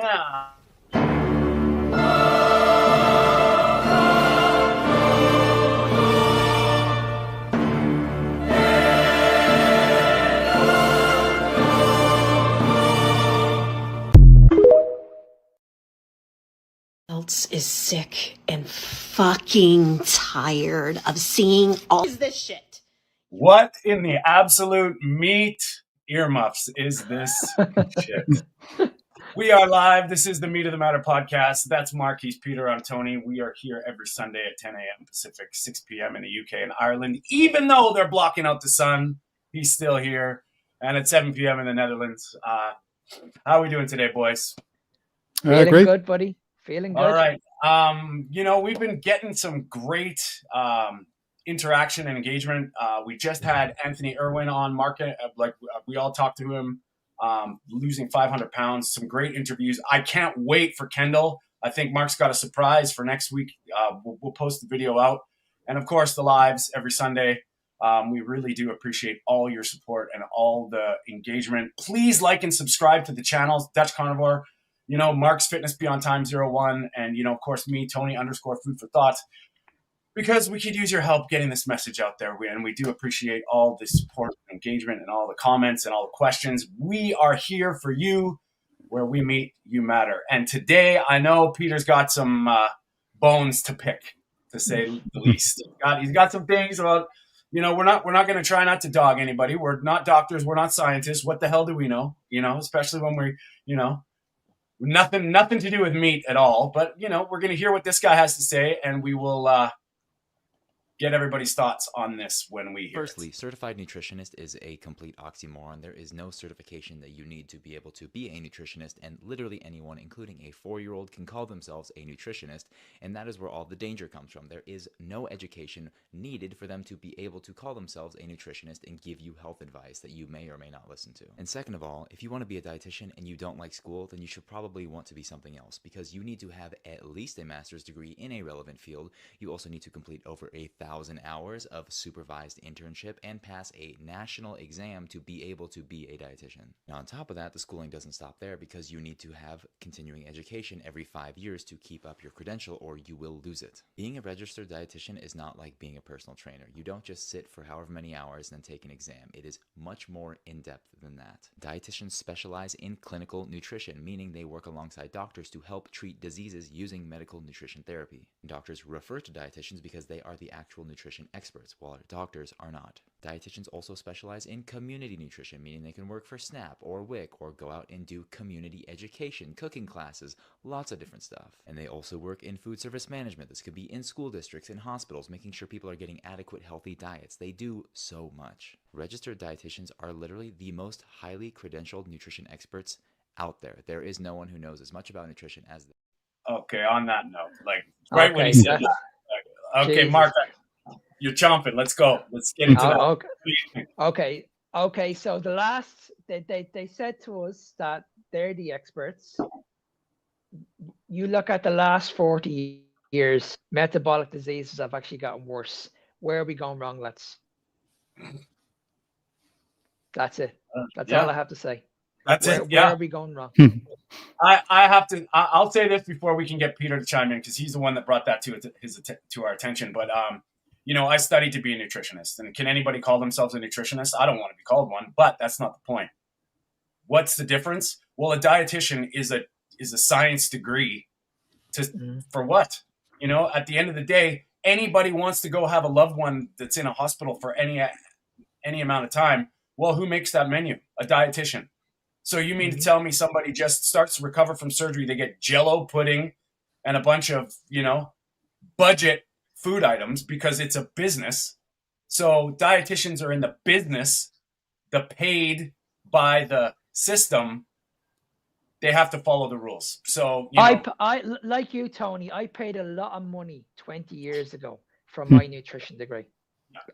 Yeah. Else is sick and fucking tired of seeing all this shit. What in the absolute meat earmuffs is this shit? We are live. This is the Meat of the Matter podcast. That's Mark. He's Peter. I'm Tony. We are here every Sunday at 10 a.m. Pacific, 6 p.m. in the UK and Ireland. Even though they're blocking out the sun, he's still here. And at 7 p.m. in the Netherlands. How are we doing today, boys? Feeling Great. good, buddy. Feeling good. All right. We've been getting some great interaction and engagement. We just had Anthony Irwin on market. We all talked to him, losing 500 pounds, some great interviews. I can't wait for Kendall. I think Mark's got a surprise for next week. We'll post the video out. And of course, the lives every Sunday. We really do appreciate all your support and all the engagement. Please like and subscribe to the channels, Dutch Carnivore, Mark's Fitness Beyond Time 01, and, of course, me, Tony _Food for Thought, because we could use your help getting this message out there. And we do appreciate all the support and engagement and all the comments and all the questions. We are here for you. Where we meet, you matter. And today, I know Peter's got some bones to pick, to say the least. He's got some things about, we're not going to try not to dog anybody. We're not doctors. We're not scientists. What the hell do we know? Especially when we're, nothing to do with meat at all. But, we're going to hear what this guy has to say, and we will get everybody's thoughts on this when we hear Firstly, certified nutritionist is a complete oxymoron. There is no certification that you need to be able to be a nutritionist, and literally anyone, including a 4-year-old, can call themselves a nutritionist, and that is where all the danger comes from. There is no education needed for them to be able to call themselves a nutritionist and give you health advice that you may or may not listen to. And second of all, if you want to be a dietitian and you don't like school, then you should probably want to be something else, because you need to have at least a master's degree in a relevant field. You also need to complete over 1,000 hours of supervised internship and pass a national exam to be able to be a dietitian. Now, on top of that, the schooling doesn't stop there, because you need to have continuing education every 5 years to keep up your credential, or you will lose it. Being a registered dietitian is not like being a personal trainer. You don't just sit for however many hours and then take an exam. It is much more in-depth than that. Dietitians specialize in clinical nutrition, meaning they work alongside doctors to help treat diseases using medical nutrition therapy. Doctors refer to dietitians because they are the actual nutrition experts, while doctors are not. Dietitians also specialize in community nutrition, meaning they can work for SNAP or WIC, or go out and do community education, cooking classes, lots of different stuff. And they also work in food service management. This could be in school districts, in hospitals, making sure people are getting adequate, healthy diets. They do so much. Registered dietitians are literally the most highly credentialed nutrition experts out there. There is no one who knows as much about nutrition as them. Okay, on that note, when he said that. Okay, Jesus. Mark, you're chomping. Let's go. Let's get into that. Okay. So the last, they said to us that they're the experts. You look at the last 40 years, metabolic diseases have actually gotten worse. Where are we going wrong, lads? That's it. That's all I have to say. That's it. Where are we going wrong? I'll say this before we can get Peter to chime in, because he's the one that brought that to our attention. But I studied to be a nutritionist, and can anybody call themselves a nutritionist? I don't want to be called one, but that's not the point. What's the difference? Well, a dietitian is a science degree for what? At the end of the day, anybody wants to go have a loved one that's in a hospital for any amount of time. Well, who makes that menu? A dietitian. So you mean to tell me somebody just starts to recover from surgery, they get Jell-O pudding and a bunch of, budget food items because it's a business. So dietitians are in the business, the paid by the system. They have to follow the rules. So I like you, Tony. I paid a lot of money 20 years ago for my nutrition degree.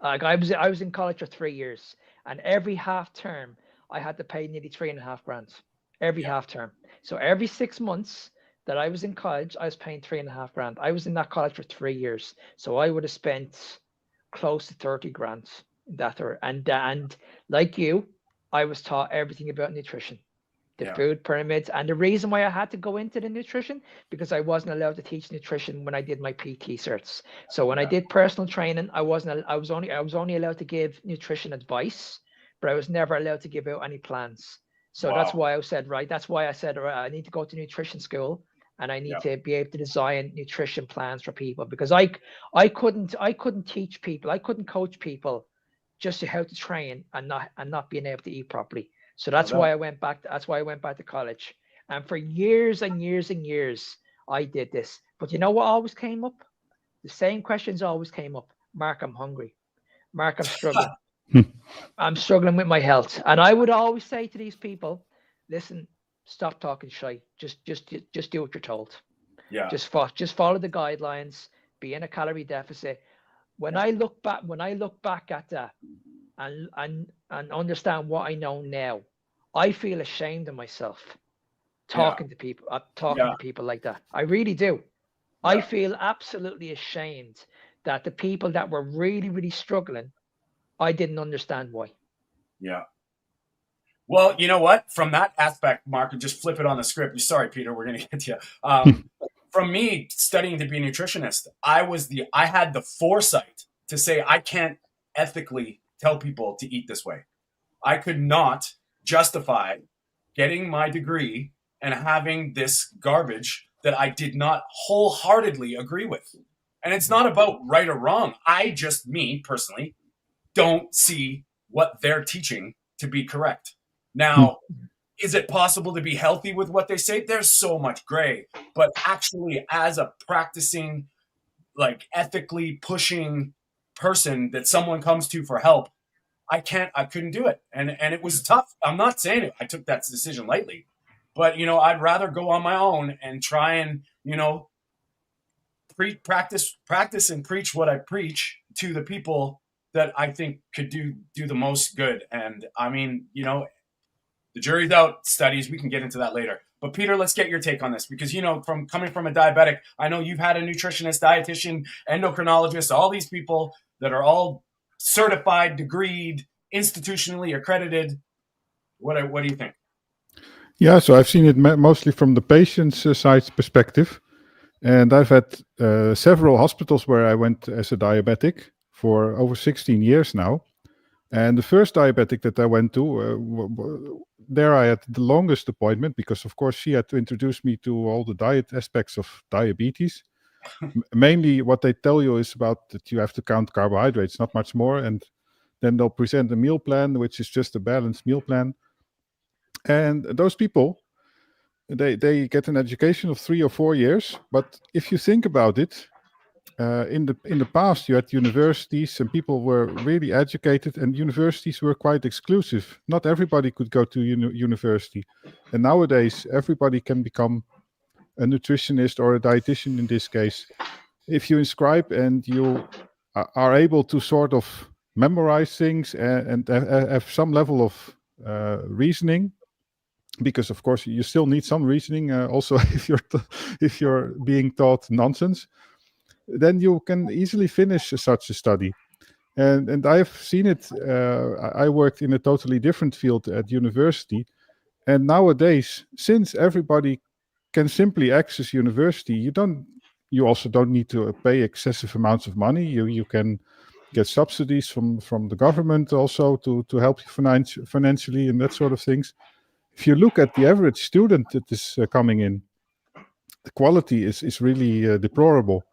Like I was in college for 3 years, and every half term I had to pay nearly $3,500 every half term. So every 6 months that I was in college, I was paying $3,500. I was in that college for 3 years, so I would have spent close to $30,000 in that. And like you, I was taught everything about nutrition. the Yeah. food pyramids. And the reason why I had to go into the nutrition, because I wasn't allowed to teach nutrition when I did my PT certs. So when I did personal training, I was only allowed to give nutrition advice, but I was never allowed to give out any plans. So that's why I said, right, that's why I said, right, I need to go to nutrition school and I need to be able to design nutrition plans for people, because I couldn't teach people, I couldn't coach people just to how to train and not being able to eat properly. So that's why I went back. That's why I went back to college. And for years and years and years, I did this. But you know what always came up? The same questions always came up. Mark, I'm hungry. Mark, I'm struggling. I'm struggling with my health. And I would always say to these people, listen, stop talking shy. Just do what you're told. Yeah. Just follow the guidelines. Be in a calorie deficit. When I look back at that and understand what I know now, I feel ashamed of myself talking to people like that. I really do. I feel absolutely ashamed that the people that were really, really struggling, I didn't understand why. Yeah. Well, you know what? From that aspect, Mark, and just flip it on the script. Sorry, Peter, we're going to get to you. From me studying to be a nutritionist, I had the foresight to say I can't ethically tell people to eat this way. I could not justify getting my degree and having this garbage that I did not wholeheartedly agree with. And it's not about right or wrong. Me personally, don't see what they're teaching to be correct. Now, is it possible to be healthy with what they say? There's so much gray. But actually, as a practicing, like ethically pushing person that someone comes to for help, I couldn't do it. And it was tough. I'm not saying I took that decision lightly, but I'd rather go on my own and try and, practice and preach what I preach to the people that I think could do the most good. And I mean, the jury's out. Studies, we can get into that later. But Peter, let's get your take on this, because from coming from a diabetic, I know you've had a nutritionist, dietitian, endocrinologist, all these people that are all certified, degreed, institutionally accredited. What do you think? Yeah, so I've seen it mostly from the patient's side perspective. And I've had several hospitals where I went as a diabetic for over 16 years now. And the first diabetic that I went to, there I had the longest appointment, because, of course, she had to introduce me to all the diet aspects of diabetes. Mainly what they tell you is about that you have to count carbohydrates, not much more. And then they'll present a meal plan, which is just a balanced meal plan. And those people, they get an education of 3 or 4 years. But if you think about it, in the past, you had universities and people were really educated, and universities were quite exclusive. Not everybody could go to university. And nowadays, everybody can become a nutritionist or a dietitian in this case. If you inscribe and you are able to sort of memorize things and have some level of reasoning, because of course you still need some reasoning also if you're being taught nonsense, then you can easily finish such a study. And I've seen it. I worked in a totally different field at university, and nowadays, since everybody can simply access university, you also don't need to pay excessive amounts of money. You can get subsidies from the government also to help you financially and that sort of things. If you look at the average student that is coming in, the quality is really deplorable.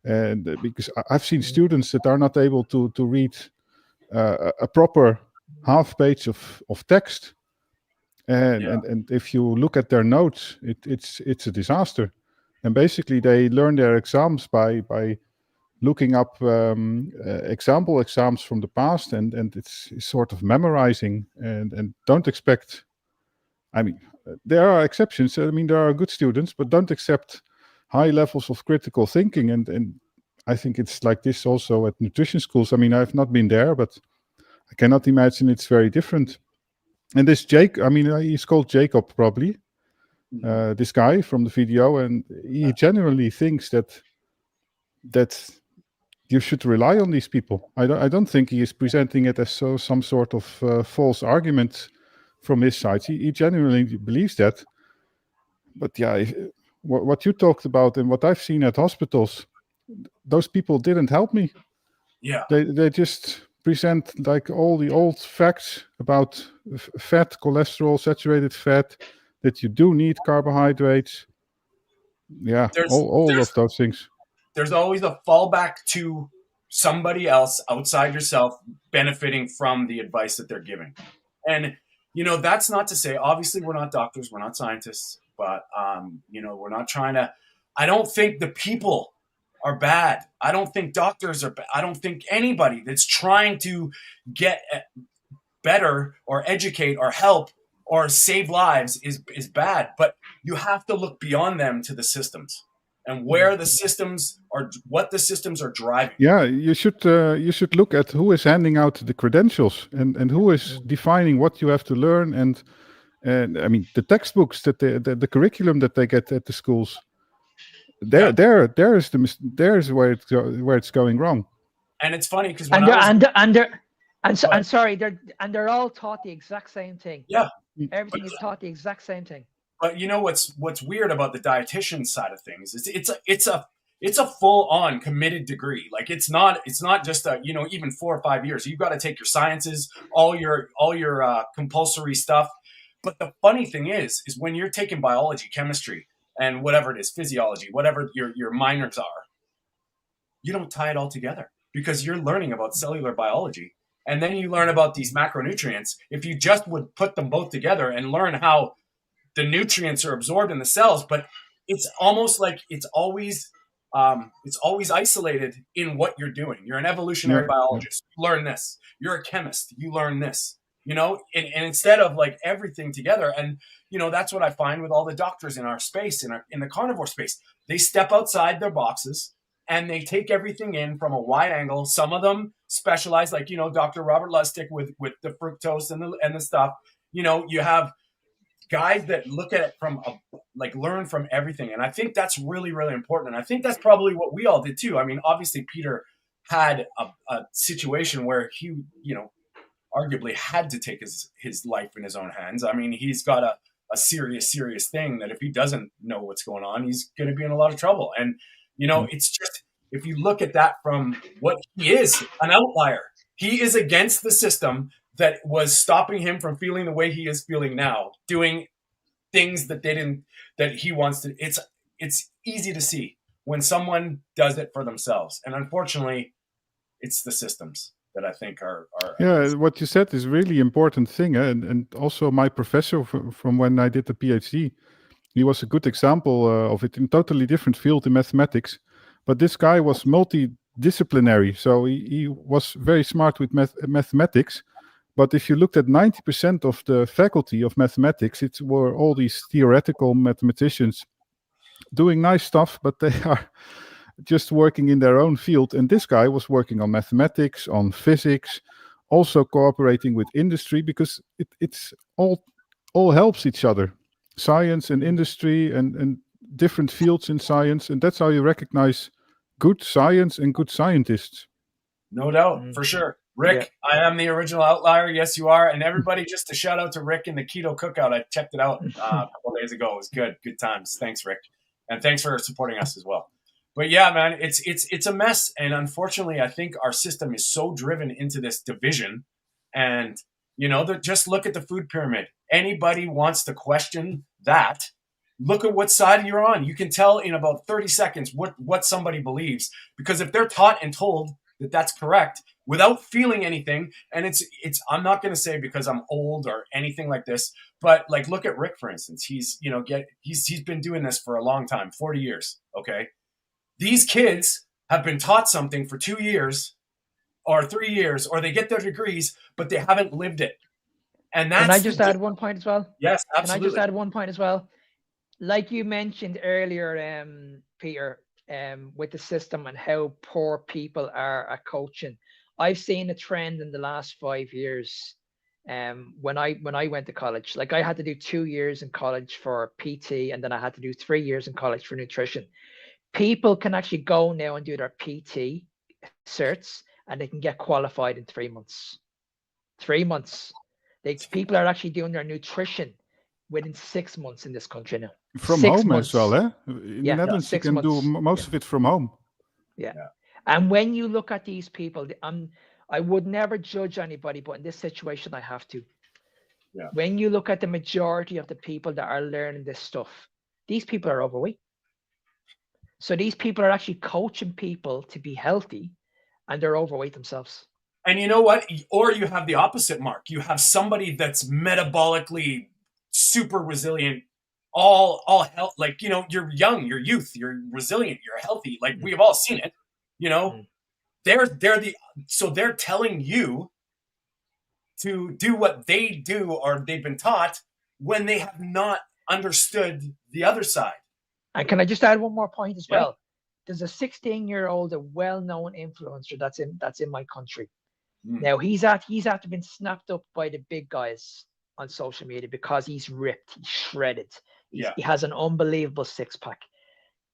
And because I've seen students that are not able to read a proper half page of text. And if you look at their notes, it's a disaster. And basically they learn their exams by looking up example exams from the past, and it's sort of memorizing, and don't expect, I mean, there are exceptions. I mean, there are good students, but don't accept high levels of critical thinking. And I think it's like this also at nutrition schools. I mean, I've not been there, but I cannot imagine it's very different. And this he's called Jacob probably, this guy from the video, and he genuinely thinks that you should rely on these people. I don't think he is presenting it as some sort of false argument from his side. He genuinely believes that. But yeah, what you talked about and what I've seen at hospitals, those people didn't help me. Yeah. They just present like all the old facts about fat, cholesterol, saturated fat, that you do need carbohydrates. Yeah, all of those things. There's always a fallback to somebody else outside yourself benefiting from the advice that they're giving. And, that's not to say, obviously, we're not doctors, we're not scientists, but, we're not trying to, I don't think the people are bad. I don't think doctors are bad. I don't think anybody that's trying to get better or educate or help or save lives is bad. But you have to look beyond them to the systems and where the systems are, what the systems are driving. Yeah, you should look at who is handing out the credentials and who is defining what you have to learn. And I mean, the textbooks that the curriculum that they get at the schools, there's where it's going wrong. And it's funny because they're all taught the exact same thing. Yeah, everything is taught the exact same thing. But what's weird about the dietitian side of things is it's a full on committed degree. Like it's not just a even 4 or 5 years. You've got to take your sciences, all your compulsory stuff. But the funny thing is when you're taking biology, chemistry, and whatever it is, physiology, whatever your minors are, you don't tie it all together because you're learning about cellular biology. And then you learn about these macronutrients. If you just would put them both together and learn how the nutrients are absorbed in the cells, but it's almost like it's always isolated in what you're doing. You're an evolutionary biologist. You learn this. You're a chemist. You learn this. And instead of like everything together, and that's what I find with all the doctors in our space, in the carnivore space. They step outside their boxes and they take everything in from a wide angle. Some of them specialize, like Dr. Robert Lustig with the fructose and the stuff. You have guys that look at it from learn from everything, and I think that's really, really important. And I think that's probably what we all did too. I mean, obviously Peter had a situation where he arguably had to take his life in his own hands. I mean, he's got a serious thing that if he doesn't know what's going on, he's going to be in a lot of trouble. And it's just, if you look at that from what he is, an outlier. He is against the system that was stopping him from feeling the way he is feeling now, doing things that he wants to. It's easy to see when someone does it for themselves. And unfortunately, it's the systems that I think are what you said is really important thing. And also my professor from when I did the PhD, he was a good example of it in a totally different field in mathematics. But this guy was multidisciplinary. So he was very smart with mathematics. But if you looked at 90% of the faculty of mathematics, it were all these theoretical mathematicians doing nice stuff, but they are just working in their own field. And this guy was working on mathematics, on physics, also cooperating with industry, because it's all helps each other. Science and industry and different fields in science. And that's how you recognize good science and good scientists. No doubt, for sure. Rick, yeah. I am the original outlier. Yes, you are. And everybody, just a shout out to Rick in the Keto Cookout. I checked it out a couple of days ago. It was good. Good times. Thanks, Rick. And thanks for supporting us as well. But yeah, man, it's a mess. And unfortunately, I think our system is so driven into this division. And, just look at the food pyramid. Anybody wants to question that, look at what side you're on. You can tell in about 30 seconds what somebody believes. Because if they're taught and told that that's correct, without feeling anything, and it's I'm not going to say because I'm old or anything like this, but like look at Rick, for instance. He's he's been doing this for a long time, 40 years. Okay, these kids have been taught something for 2 years or 3 years, or they get their degrees, but they haven't lived it. And that's. Can I just add one point as well? Yes, absolutely. Can I just add one point as well? Like you mentioned earlier, Peter, with the system and how poor people are at coaching. I've seen a trend in the last 5 years. When I went to college, like I had to do 2 years in college for PT, and then I had to do 3 years in college for nutrition. People can actually go now and do their PT certs, and they can get qualified in 3 months. 3 months. People are actually doing their nutrition within 6 months in this country now. From 6 home months. as well, eh? In the Netherlands, you 6 can do months. most of it from home. Yeah. And when you look at these people, I would never judge anybody, but in this situation, I have to. Yeah. When you look at the majority of the people that are learning this stuff, these people are overweight. So these people are actually coaching people to be healthy, and they're overweight themselves. And you know what? Or you have the opposite, Mark. You have somebody that's metabolically super resilient, all health. Like, you know, you're young, you're youth, you're resilient, you're healthy. Like we've all seen it. You know, they're telling you to do what they do or they've been taught when they have not understood the other side. And can I just add one more point as well? There's a 16-year-old, a well-known influencer that's in my country. Now he's after been snapped up by the big guys on social media because he's ripped, he's shredded. He has an unbelievable six-pack.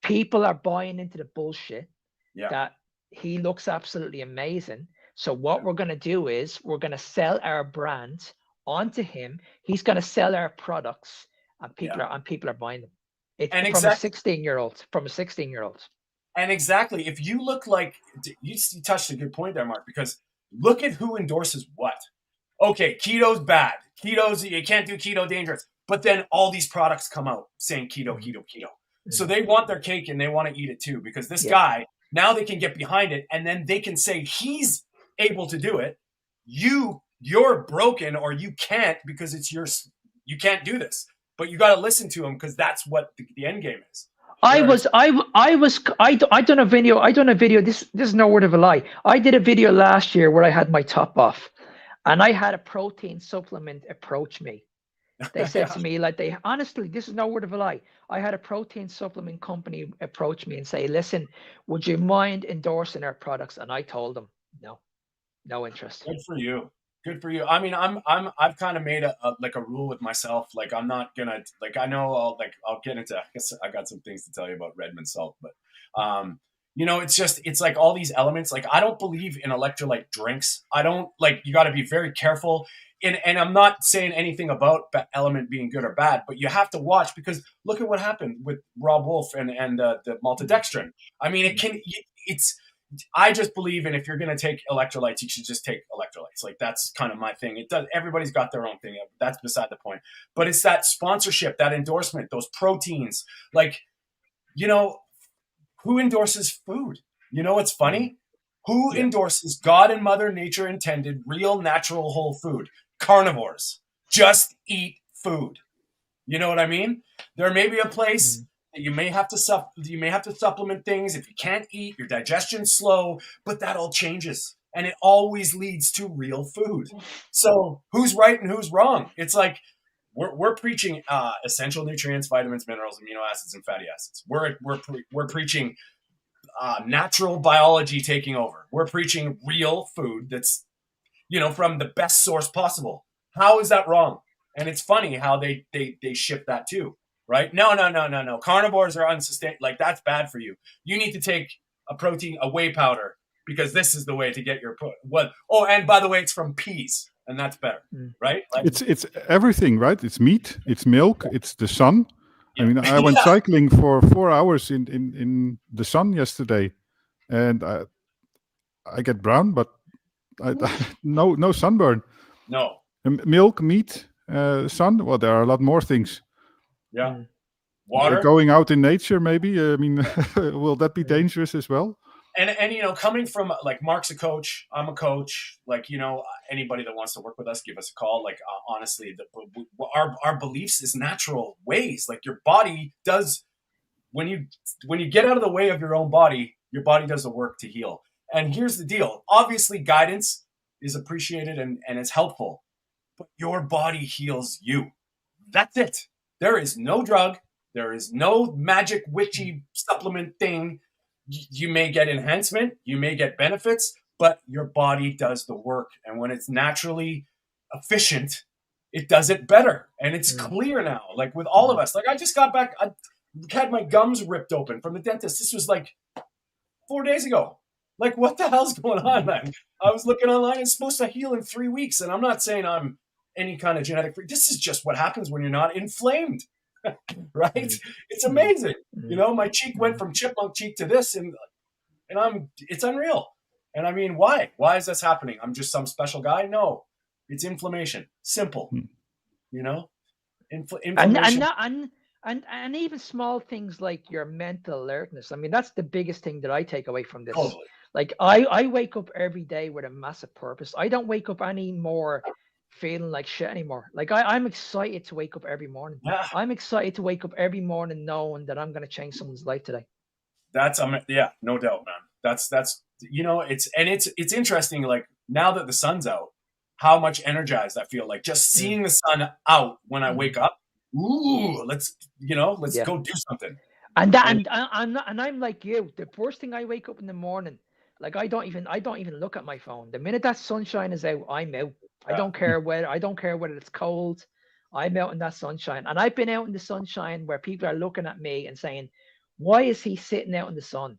People are buying into the bullshit that he looks absolutely amazing. So what we're going to do is we're going to sell our brand onto him. He's going to sell our products, and people are buying them. It's from a 16-year-old. And exactly, if you look like you touched a good point there, Mark, because look at who endorses what. Okay, keto's bad. You can't do keto, dangerous. But then all these products come out saying keto, keto, keto. So they want their cake and they want to eat it too, because this guy, now they can get behind it and then they can say he's able to do it. You're broken or you can't because it's you can't do this. But you got to listen to him because that's what the end game is. I done a video. This is no word of a lie. I did a video last year where I had my top off, and I had a protein supplement approach me. They said to me, like, honestly, this is no word of a lie. I had a protein supplement company approach me and say, listen, would you mind endorsing our products? And I told them, no interest. Good for you. Good for you. I mean, I've kind of made a rule with myself. Like, I'm not gonna, like, I know I'll get into, I guess I got some things to tell you about Redmond salt, but, you know, it's like all these elements. Like, I don't believe in electrolyte drinks. I don't, like, you got to be very careful. And I'm not saying anything about element being good or bad, but you have to watch because look at what happened with Rob Wolf and the maltodextrin. I mean, I just believe in if you're going to take electrolytes, you should just take electrolytes. Like that's kind of my thing. Everybody's got their own thing. That's beside the point. But it's that sponsorship, that endorsement, those proteins. Like, you know, who endorses food? You know, what's funny? Who endorses God and Mother Nature intended real natural whole food? Carnivores. Just eat food. You know what I mean? There may be a place that you may have to supplement things. If you can't eat, your digestion's slow, but that all changes. And it always leads to real food. So who's right and who's wrong? It's like we're preaching essential nutrients, vitamins, minerals, amino acids, and fatty acids. We're preaching natural biology taking over. We're preaching real food that's, you know, from the best source possible. How is that wrong? And it's funny how they ship that too, right? No. Carnivores are unsustainable. Like that's bad for you. You need to take a whey powder because this is the way to get your and by the way, it's from peas and that's better, right? Like, it's everything, right? It's meat, it's milk, it's the sun. I mean, I went cycling for 4 hours in the sun yesterday, and I get brown, but no sunburn. No. Milk, meat, sun. Well, there are a lot more things. Yeah. Water. Going out in nature, maybe. I mean, will that be dangerous as well? And you know, coming from like Mark's a coach, I'm a coach. Like, you know, anybody that wants to work with us, give us a call. Like honestly, our beliefs is natural ways. Like your body does when you get out of the way of your own body, your body does the work to heal. And here's the deal. Obviously, guidance is appreciated and it's helpful, but your body heals you. That's it. There is no drug. There is no magic witchy supplement thing. You may get enhancement, you may get benefits, but your body does the work. And when it's naturally efficient, it does it better. And it's clear now, like with all of us. Like I just got back, I had my gums ripped open from the dentist. This was like 4 days ago. Like, what the hell's going on, man? I was looking online. It's supposed to heal in 3 weeks. And I'm not saying I'm any kind of genetic free. This is just what happens when you're not inflamed, right? It's amazing. You know, my cheek went from chipmunk cheek to this, and it's unreal. And I mean, why? Why is this happening? I'm just some special guy? No, it's inflammation. Simple. You know, inflammation. And even small things like your mental alertness. I mean, that's the biggest thing that I take away from this. Totally. Like I wake up every day with a massive purpose. I don't wake up anymore feeling like shit anymore. Like I'm excited to wake up every morning. Yeah. I'm excited to wake up every morning knowing that I'm going to change someone's life today. That's yeah, no doubt, man. That's you know, it's interesting. Like now that the sun's out, how much energized I feel. Like just seeing the sun out when I wake up. Ooh, let's go do something. And I'm like you. The first thing I wake up in the morning, like I don't even look at my phone. The minute that sunshine is out, I'm out. I don't care whether it's cold. I'm out in that sunshine. And I've been out in the sunshine where people are looking at me and saying, "Why is he sitting out in the sun?"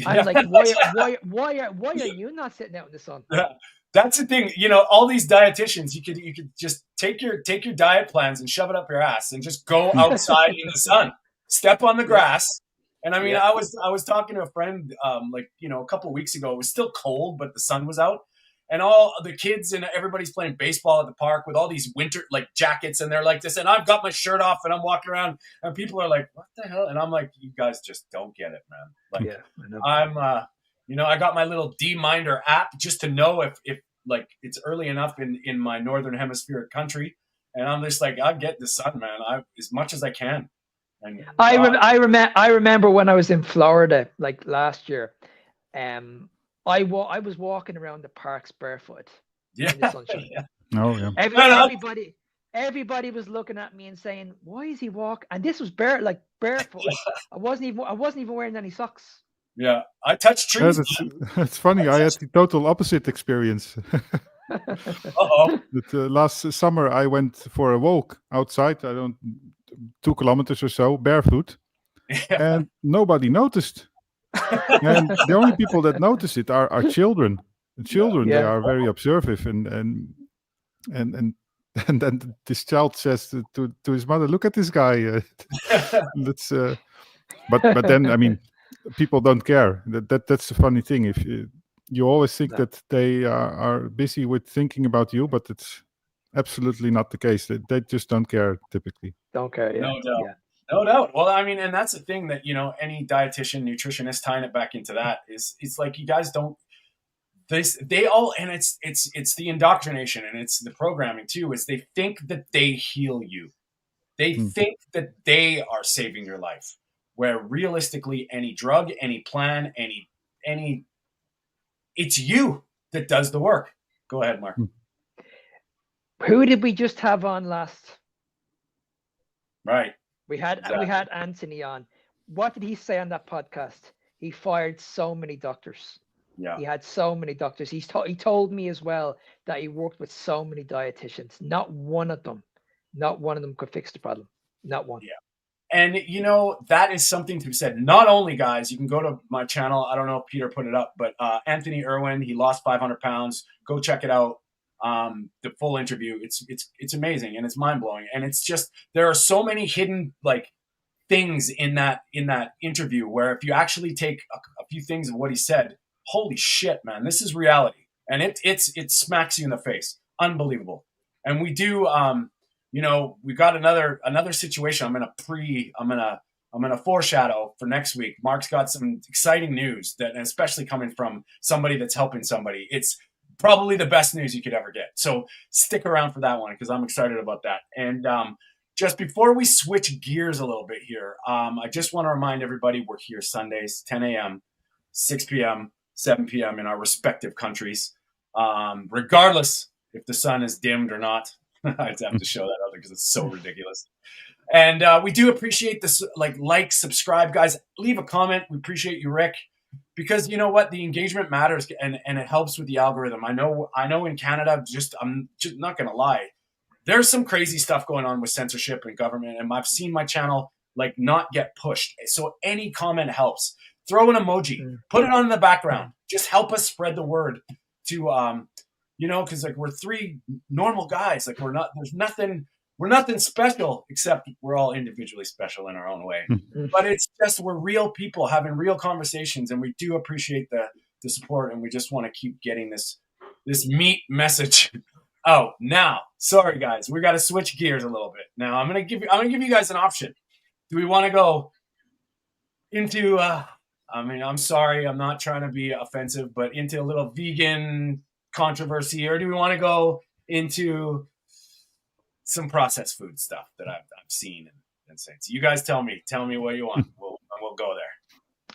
I'm like, why are you not sitting out in the sun? Yeah. That's the thing, you know, all these dietitians, you could just take your diet plans and shove it up your ass and just go outside in the sun, step on the grass. And I mean, I was talking to a friend, like, you know, a couple of weeks ago. It was still cold, but the sun was out, and all the kids and everybody's playing baseball at the park with all these winter like jackets, and they're like this, and I've got my shirt off and I'm walking around, and people are like, "What the hell?" And I'm like, "You guys just don't get it, man." Like, I'm, you know, I got my little D-Minder app just to know if like it's early enough in my northern hemispheric country, and I'm just like, I get the sun, man, as much as I can. And I remember when I was in Florida, like last year, I was walking around the parks barefoot in the sunshine. Oh yeah. Everybody was looking at me and saying, "Why is he walking?" And this was barefoot. I wasn't even wearing any socks. Yeah, I touched trees. That's funny. I had the total opposite experience. Last summer, I went for a walk outside. 2 kilometers or so, barefoot, and nobody noticed. And the only people that notice it are children. The children, they are very observant, and then this child says to his mother, "Look at this guy." That's but then I mean, people don't care. That's the funny thing. If you always think that they are busy with thinking about you, but it's absolutely not the case. They just don't care typically. Don't care. Yeah. No doubt. No doubt. Well, I mean, and that's the thing that, you know, any dietitian, nutritionist, tying it back into that is, it's like, you guys don't, they all, and it's the indoctrination and it's the programming too, is they think that they heal you. They think that they are saving your life, where realistically any drug, any plan, any, it's you that does the work. Go ahead, Mark. Who did we just have on last? Right. We had Anthony on. What did he say on that podcast? He fired so many doctors. Yeah. He had so many doctors. He told me as well that he worked with so many dietitians. Not one of them could fix the problem. Not one. Yeah. And, you know, that is something to be said. Not only, guys, you can go to my channel. I don't know if Peter put it up, but Anthony Irwin, he lost 500 pounds. Go check it out. The full interview. It's amazing and it's mind blowing. And it's just, there are so many hidden like things in that interview where if you actually take a few things of what he said, holy shit, man, this is reality. And it smacks you in the face. Unbelievable. And we do, you know, we got another situation. I'm gonna foreshadow for next week. Mark's got some exciting news that, and especially coming from somebody that's helping somebody. It's probably the best news you could ever get. So stick around for that one because I'm excited about that. And just before we switch gears a little bit here, I just want to remind everybody we're here Sundays, 10 a.m., 6 p.m., 7 p.m. in our respective countries, regardless if the sun is dimmed or not. I have to show that out because it's so ridiculous. And we do appreciate this, like, subscribe, guys. Leave a comment. We appreciate you, Rick. Because you know what, the engagement matters and it helps with the algorithm. I know in Canada, I'm just not gonna lie, there's some crazy stuff going on with censorship and government, and I've seen my channel like not get pushed. So any comment helps. Throw an emoji, put it on in the background. Just help us spread the word to you know, because like we're three normal guys. Like there's nothing, we're nothing special except we're all individually special in our own way. But it's just, we're real people having real conversations, and we do appreciate the support, and we just want to keep getting this meat message out. Now, sorry guys, we got to switch gears a little bit. Now I'm gonna give you guys an option. Do we want to go into I mean, I'm sorry, I'm not trying to be offensive, but into a little vegan controversy, or do we want to go into some processed food stuff that I've seen and said? So you guys tell me what you want. We'll go there.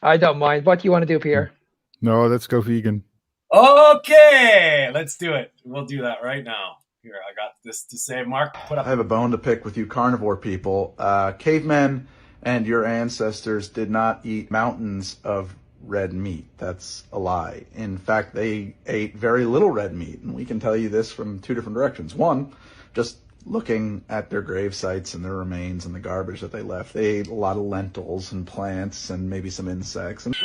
I don't mind. What do you want to do, Pierre? No, let's go vegan. Okay, let's do it. We'll do that right now. Here, I got this to say. Mark, put up. I have a bone to pick with you carnivore people. Cavemen and your ancestors did not eat mountains of red meat. That's a lie. In fact, they ate very little red meat, and we can tell you this from two different directions. One, just looking at their grave sites and their remains and the garbage that they left. They ate a lot of lentils and plants and maybe some insects. And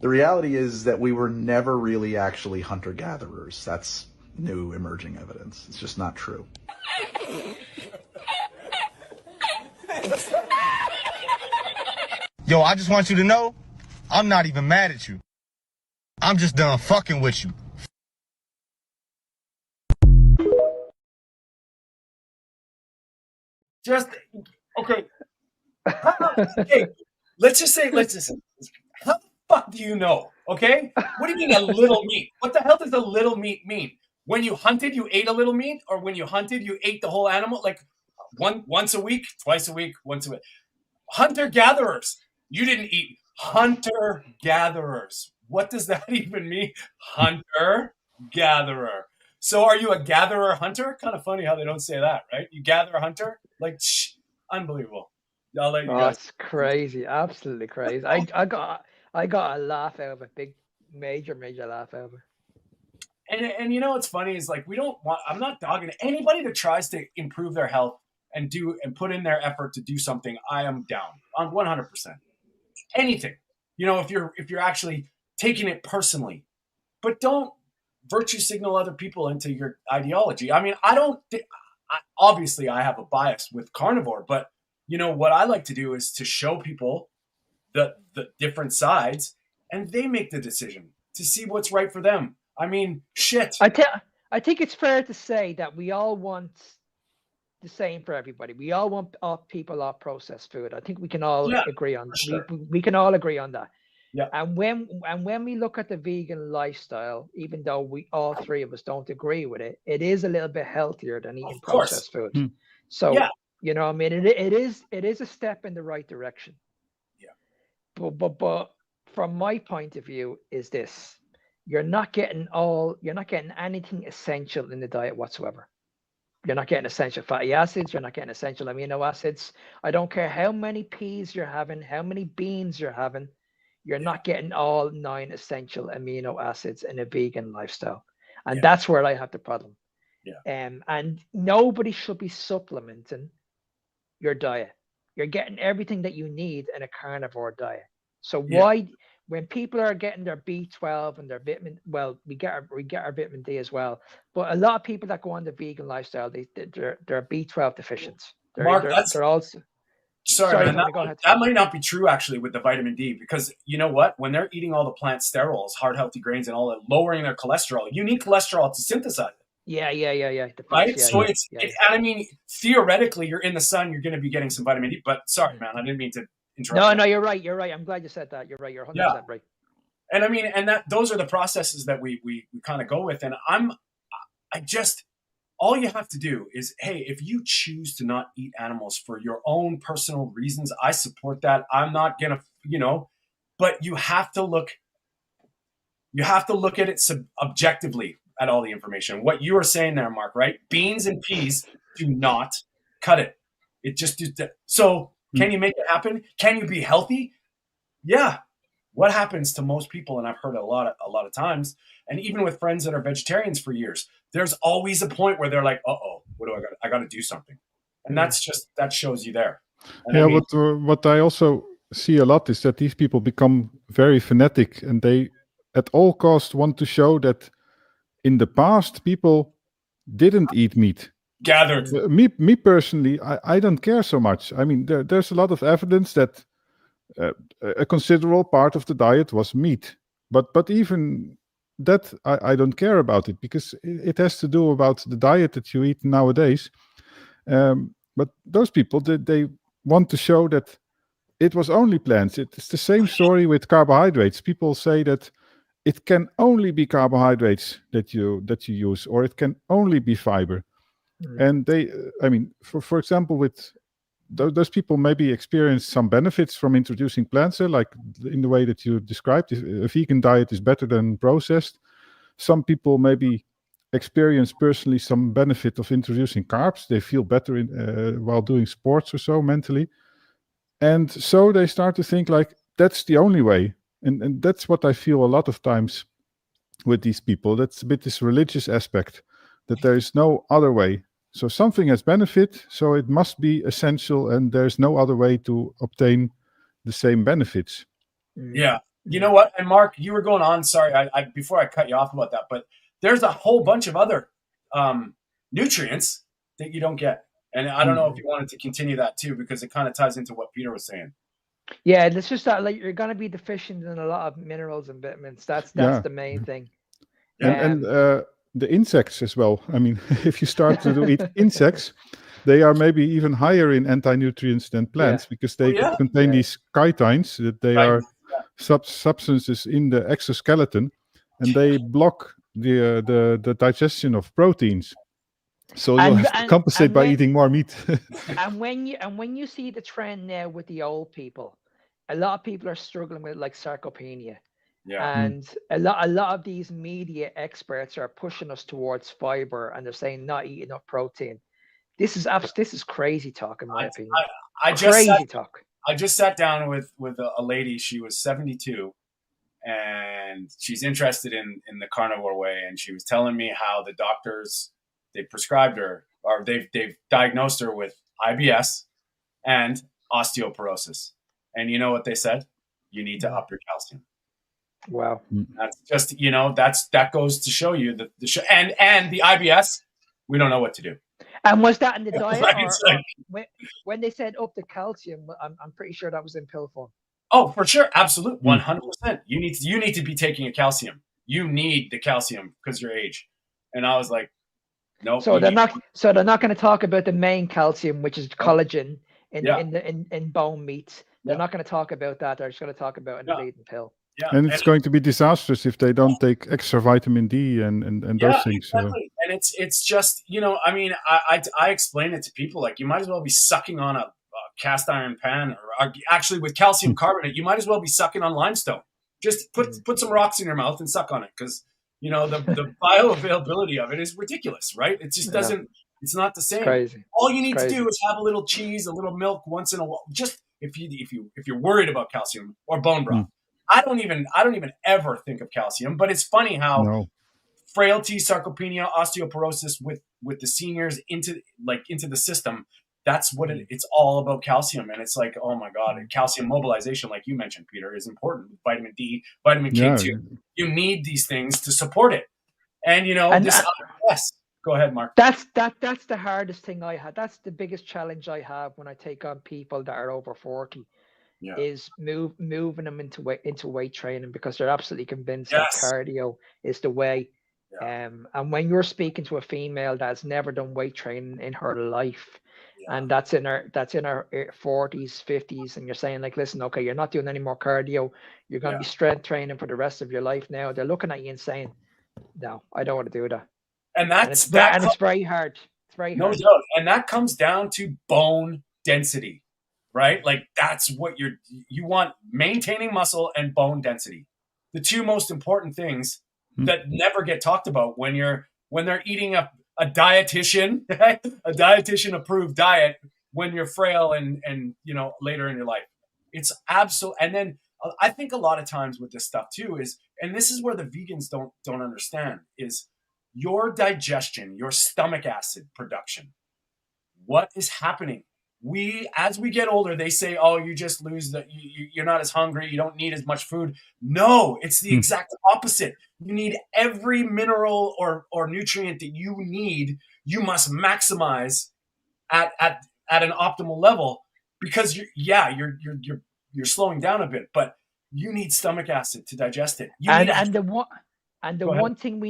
the reality is that we were never really actually hunter-gatherers. That's new emerging evidence. It's just not true. Yo, I just want you to know, I'm not even mad at you. I'm just done fucking with you. Just, okay. Hey, let's just say, how the fuck do you know? Okay? What do you mean a little meat? What the hell does a little meat mean? When you hunted, you ate a little meat, or when you hunted, you ate the whole animal? Like once a week, twice a week, once a week. Hunter-gatherers. You didn't eat. Hunter-gatherers. What does that even mean? Hunter-gatherer. So are you a gatherer-hunter? Kind of funny how they don't say that, right? You gather a hunter? Like, unbelievable. I'll let you guys. That's crazy. Absolutely crazy. I got a laugh out of it. Big, major laugh out of it. And you know what's funny is, like, I'm not dogging anybody that tries to improve their health and put in their effort to do something. I am down on 100%. Anything, you know, if you're actually taking it personally, but don't virtue signal other people into your ideology. I mean, obviously I have a bias with carnivore, but you know what I like to do is to show people the different sides, and they make the decision to see what's right for them. I mean, shit. I think it's fair to say that we all want the same for everybody. We all want people off processed food. I think we can all agree on that. Sure. We can all agree on that. Yeah. And when we look at the vegan lifestyle, even though we all three of us don't agree with it, it is a little bit healthier than eating processed food. So you know, I mean, it is a step in the right direction. Yeah. But from my point of view, is this: you're not getting anything essential in the diet whatsoever. You're not getting essential fatty acids. You're not getting essential amino acids. I don't care how many peas you're having, how many beans you're having. You're not getting all 9 essential amino acids in a vegan lifestyle. And that's where I have the problem. Yeah. And nobody should be supplementing your diet. You're getting everything that you need in a carnivore diet. So why, when people are getting their B12 and their vitamin, well, we get our vitamin D as well. But a lot of people that go on the vegan lifestyle, they're B12 deficient. Mark, they're also. Sorry, man, that might not be true actually with the vitamin D, because you know what? When they're eating all the plant sterols, heart healthy grains, and all that, lowering their cholesterol, you need cholesterol to synthesize it. Yeah. Right? So and I mean, theoretically, you're in the sun, you're going to be getting some vitamin D. But sorry, man, I didn't mean to interrupt. No, you're right. I'm glad you said that. You're right. You're 100% right. And I mean, and those are the processes that we kind of go with. And all you have to do is, hey, if you choose to not eat animals for your own personal reasons, I support that. I'm not going to, you know, but you have to look at it objectively at all the information. What you are saying there, Mark, right? Beans and peas do not cut it. It just is. So can you make it happen? Can you be healthy? Yeah. What happens to most people, and I've heard a lot of times, and even with friends that are vegetarians for years, there's always a point where they're like, "Uh-oh, what do I got? I got to do something," and that shows you there. And Yeah, I mean, what I also see a lot is that these people become very fanatic, and they, at all costs, want to show that in the past people didn't eat meat. gathered. Me personally, I don't care so much. I mean, there's a lot of evidence that a considerable part of the diet was meat, but even that I don't care about it, because it has to do about the diet that you eat nowadays. But those people, they want to show that it was only plants. It's the same story with carbohydrates. People say that it can only be carbohydrates that you use, or it can only be fiber. And they, I mean, for example, with those people maybe experience some benefits from introducing plants, like in the way that you described. A vegan diet is better than processed. Some people maybe experience personally some benefit of introducing carbs. They feel better while doing sports or so mentally. And so they start to think like that's the only way. And that's what I feel a lot of times with these people. That's a bit this religious aspect, that there is no other way. So something has benefit, so it must be essential, and there's no other way to obtain the same benefits. Yeah. You know what? And Mark, you were going on. Sorry, I before I cut you off about that, but there's a whole bunch of other nutrients that you don't get. And I don't know if you wanted to continue that too, because it kind of ties into what Peter was saying. Yeah, it's just that like you're gonna be deficient in a lot of minerals and vitamins. That's the main thing. And the insects as well. I mean, if you start to eat insects, they are maybe even higher in anti-nutrients than plants, because they contain these chitins, that they are substances in the exoskeleton, and they block the digestion of proteins. So you'll have to compensate by eating more meat. and when you see the trend now with the old people, a lot of people are struggling with like sarcopenia. Yeah. And a lot of these media experts are pushing us towards fiber, and they're saying not eat enough protein. This is crazy talk, in my opinion. I just sat down with a lady. She was 72, and she's interested in the carnivore way. And she was telling me how the doctors, they prescribed her, or they've diagnosed her with IBS and osteoporosis. And you know what they said? You need to up your calcium. Wow. That's just, that goes to show you that and the IBS, we don't know what to do. And was that in the diet? Or when they said up the calcium, I'm pretty sure that was in pill form. Oh, for sure. Absolute. 100%. You need to be taking a calcium. You need the calcium because your age. And I was like, no. So they're not going to talk about the main calcium, which is collagen in bone meat. They're not going to talk about that. They're just going to talk about an bleeding pill. Yeah. And it's going to be disastrous if they don't take extra vitamin D and those things. Exactly. And it's just, I mean, I explain it to people, like, you might as well be sucking on a cast iron pan, or actually with calcium carbonate, you might as well be sucking on limestone. Just put some rocks in your mouth and suck on it, because the bioavailability of it is ridiculous, right? It just doesn't. It's not the same. It's crazy. All you need to do is have a little cheese, a little milk once in a while. Just if you're worried about calcium or bone broth. I don't even ever think of calcium, but it's funny how frailty, sarcopenia, osteoporosis with the seniors into the system. That's what it's all about, calcium. And it's like, oh my God, calcium mobilization, like you mentioned, Peter, is important. Vitamin D, vitamin K2. You need these things to support it. And yes. Go ahead, Mark. That's the hardest thing I had. That's the biggest challenge I have when I take on people that are over 40. Is moving them into weight training, because they're absolutely convinced that cardio is the way. And when you're speaking to a female that's never done weight training in her life, and that's in her 40s, 50s, and you're saying like, listen, okay, you're not doing any more cardio, you're going to be strength training for the rest of your life now. They're looking at you and saying, no, I don't want to do that. And it's very hard. It's very hard. No doubt. And that comes down to bone density. Right? Like, that's what you want, maintaining muscle and bone density. The two most important things that never get talked about when they're eating a dietitian, a dietitian approved diet, when you're frail and later in your life. It's absolute. And then I think a lot of times with this stuff too is, and this is where the vegans don't understand, is your digestion, your stomach acid production. What is happening as we get older, they say, oh, you just lose you're not as hungry. You don't need as much food. No, it's the exact opposite. You need every mineral or nutrient that you need. You must maximize at an optimal level, because you're slowing down a bit, but you need stomach acid to digest it. The one thing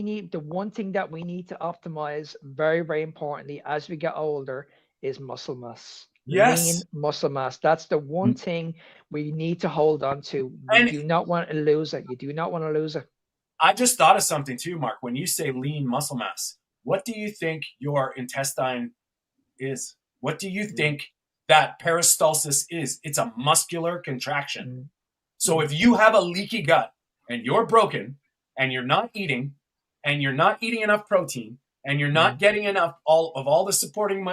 that we need to optimize very, very importantly as we get older is muscle mass. Yes. Lean muscle mass. That's the one thing we need to hold on to. You do not want to lose it. You do not want to lose it. I just thought of something too, Mark. When you say lean muscle mass, what do you think your intestine is? What do you think that peristalsis is? It's a muscular contraction. So if you have a leaky gut and you're broken and you're not eating enough protein and you're not getting enough all the supporting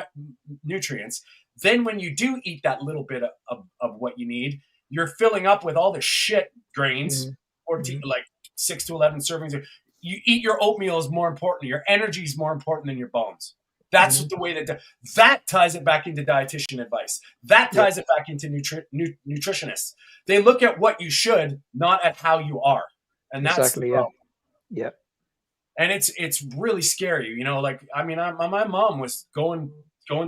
nutrients, then when you do eat that little bit of what you need, you're filling up with all the shit grains, like 6 to 11 servings. You eat your oatmeal is more important. Your energy is more important than your bones. That's the way that ties it back into dietitian advice. That ties it back into nutritionists. They look at what you should, not at how you are. And that's exactly, the problem. Yeah. And it's really scary. You know, like, I mean, my mom was going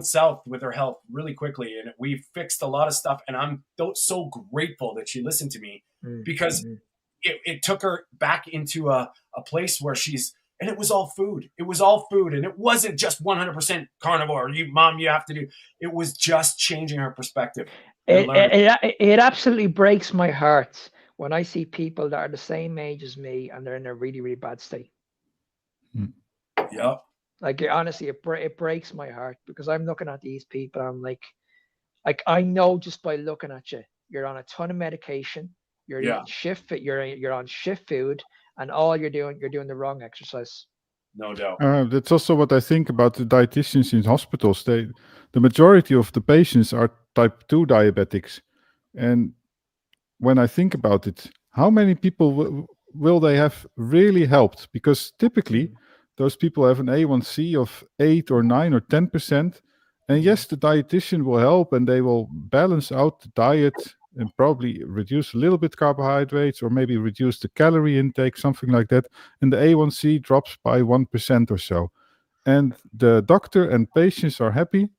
south with her health really quickly, and we fixed a lot of stuff. And I'm so grateful that she listened to me, because it took her back into a place where and it was all food. It was all food. And it wasn't just 100% carnivore. You have to do. It was just changing her perspective. It absolutely breaks my heart when I see people that are the same age as me and they're in a really, really bad state. Yeah. Like, honestly, it breaks my heart, because I'm looking at these people. I'm like I know just by looking at you, you're on a ton of medication. You're eating shift fit. You're on shift food, and all you're doing the wrong exercise. No doubt. That's also what I think about the dietitians in hospitals. The majority of the patients are type 2 diabetics, and when I think about it, how many people will they have really helped? Because typically those people have an A1C of 8 or 9 or 10%. And yes, the dietitian will help, and they will balance out the diet and probably reduce a little bit carbohydrates, or maybe reduce the calorie intake, something like that. And the A1C drops by 1% or so. And the doctor and patients are happy,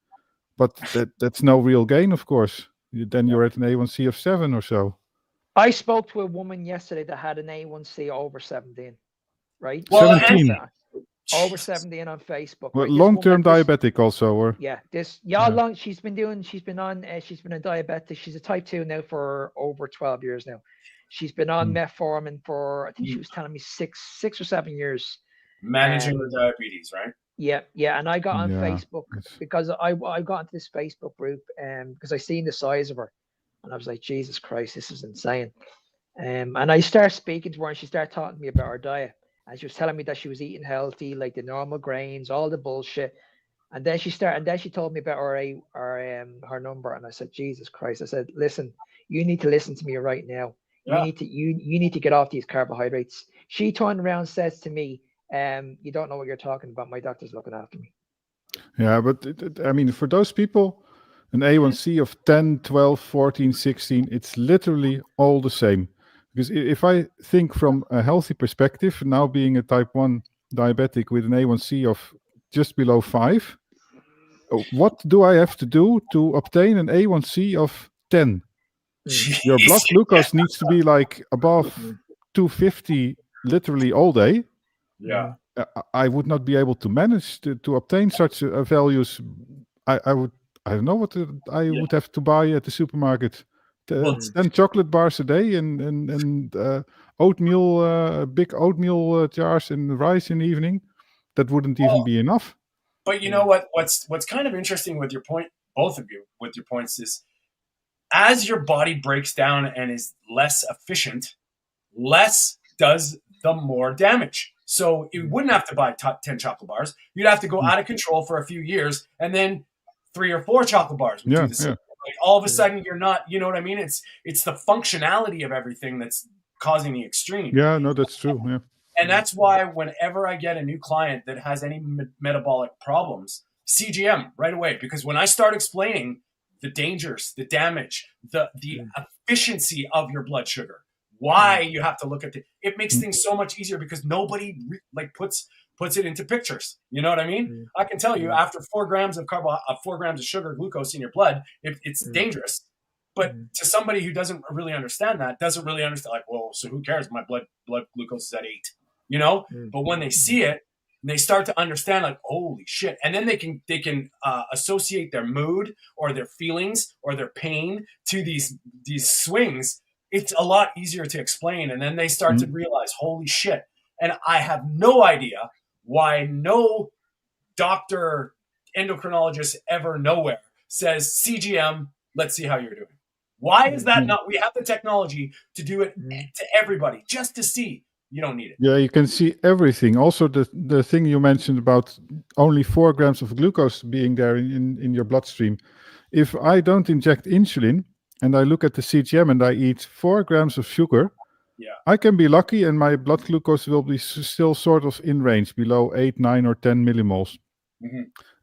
but that's no real gain, of course. Then you're at an A1C of 7 or so. I spoke to a woman yesterday that had an A1C over 17, right? Well, 17. Over 17 on Facebook. Well, right? Long-term diabetic also, or long. She's been a diabetic. She's a type 2 now for over 12 years now. She's been on metformin for, I think she was telling me 6 or 7 years. Managing the diabetes, right? Yeah. And I got on Facebook because I got into this Facebook group because I seen the size of her, and I was like, Jesus Christ, this is insane. And I started speaking to her, and she started talking to me about her diet. And she was telling me that she was eating healthy, like the normal grains, all the bullshit. And then she told me about her number. And I said, Jesus Christ. I said, listen, you need to listen to me right now. Yeah. You need to get off these carbohydrates. She turned around and says to me, you don't know what you're talking about. My doctor's looking after me. Yeah, but I mean, for those people, an A1C of 10, 12, 14, 16, it's literally all the same. Because if I think from a healthy perspective, now being a type 1 diabetic with an A1C of just below 5, what do I have to do to obtain an A1C of 10? Jeez. Your blood glucose needs to be like above 250 literally all day. Yeah. I would not be able to manage to obtain such values. I don't know what I would have to buy at the supermarket. 10 chocolate bars a day and oatmeal, big oatmeal jars and rice in the evening. That wouldn't even be enough. But you know what's kind of interesting with your point, both of you, with your points, is as your body breaks down and is less efficient, less does the more damage. So you wouldn't have to buy 10 chocolate bars. You'd have to go out of control for a few years, and then 3 or 4 chocolate bars would do the same. Like all of a sudden you're not, you know what I mean? It's the functionality of everything that's causing the extreme. Yeah, no, that's true. Yeah. And that's why whenever I get a new client that has any metabolic problems, CGM right away, because when I start explaining the dangers, the damage, the efficiency of your blood sugar. Why you have to look at it makes things so much easier because nobody puts it into pictures. You know what I mean? I can tell you after 4 grams of 4 grams of sugar, glucose in your blood, it's dangerous. But to somebody who doesn't really understand like, well, so who cares? My blood glucose is at 8, you know? But when they see it, and they start to understand, like, holy shit. And then they can associate their mood or their feelings or their pain to these swings. It's a lot easier to explain. And then they start to realize, holy shit. And I have no idea why no doctor, endocrinologist ever nowhere says, CGM, let's see how you're doing. Why is that not? We have the technology to do it to everybody, just to see. You don't need it. Yeah, you can see everything. Also, the thing you mentioned about only 4 grams of glucose being there in your bloodstream. If I don't inject insulin and I look at the CGM and I eat 4 grams of sugar, I can be lucky and my blood glucose will be still sort of in range, below 8, 9, or 10 millimoles.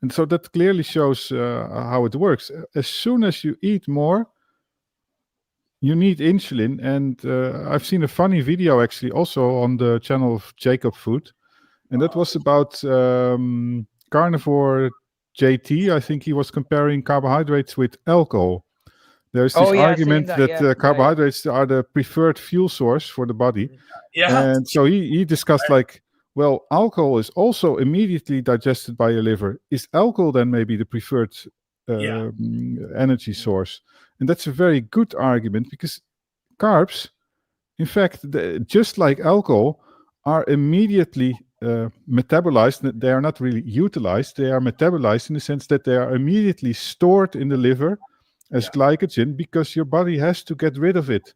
And so that clearly shows how it works. As soon as you eat more, you need insulin. And I've seen a funny video actually also on the channel of Jacob Food. And that was about Carnivore JT. I think he was comparing carbohydrates with alcohol. There's this argument that carbohydrates are the preferred fuel source for the body. And so he discussed like, well, alcohol is also immediately digested by your liver. Is alcohol then maybe the preferred energy source? And that's a very good argument because carbs, in fact, just like alcohol, are immediately metabolized. They are not really utilized. They are metabolized in the sense that they are immediately stored in the liver as glycogen because your body has to get rid of it.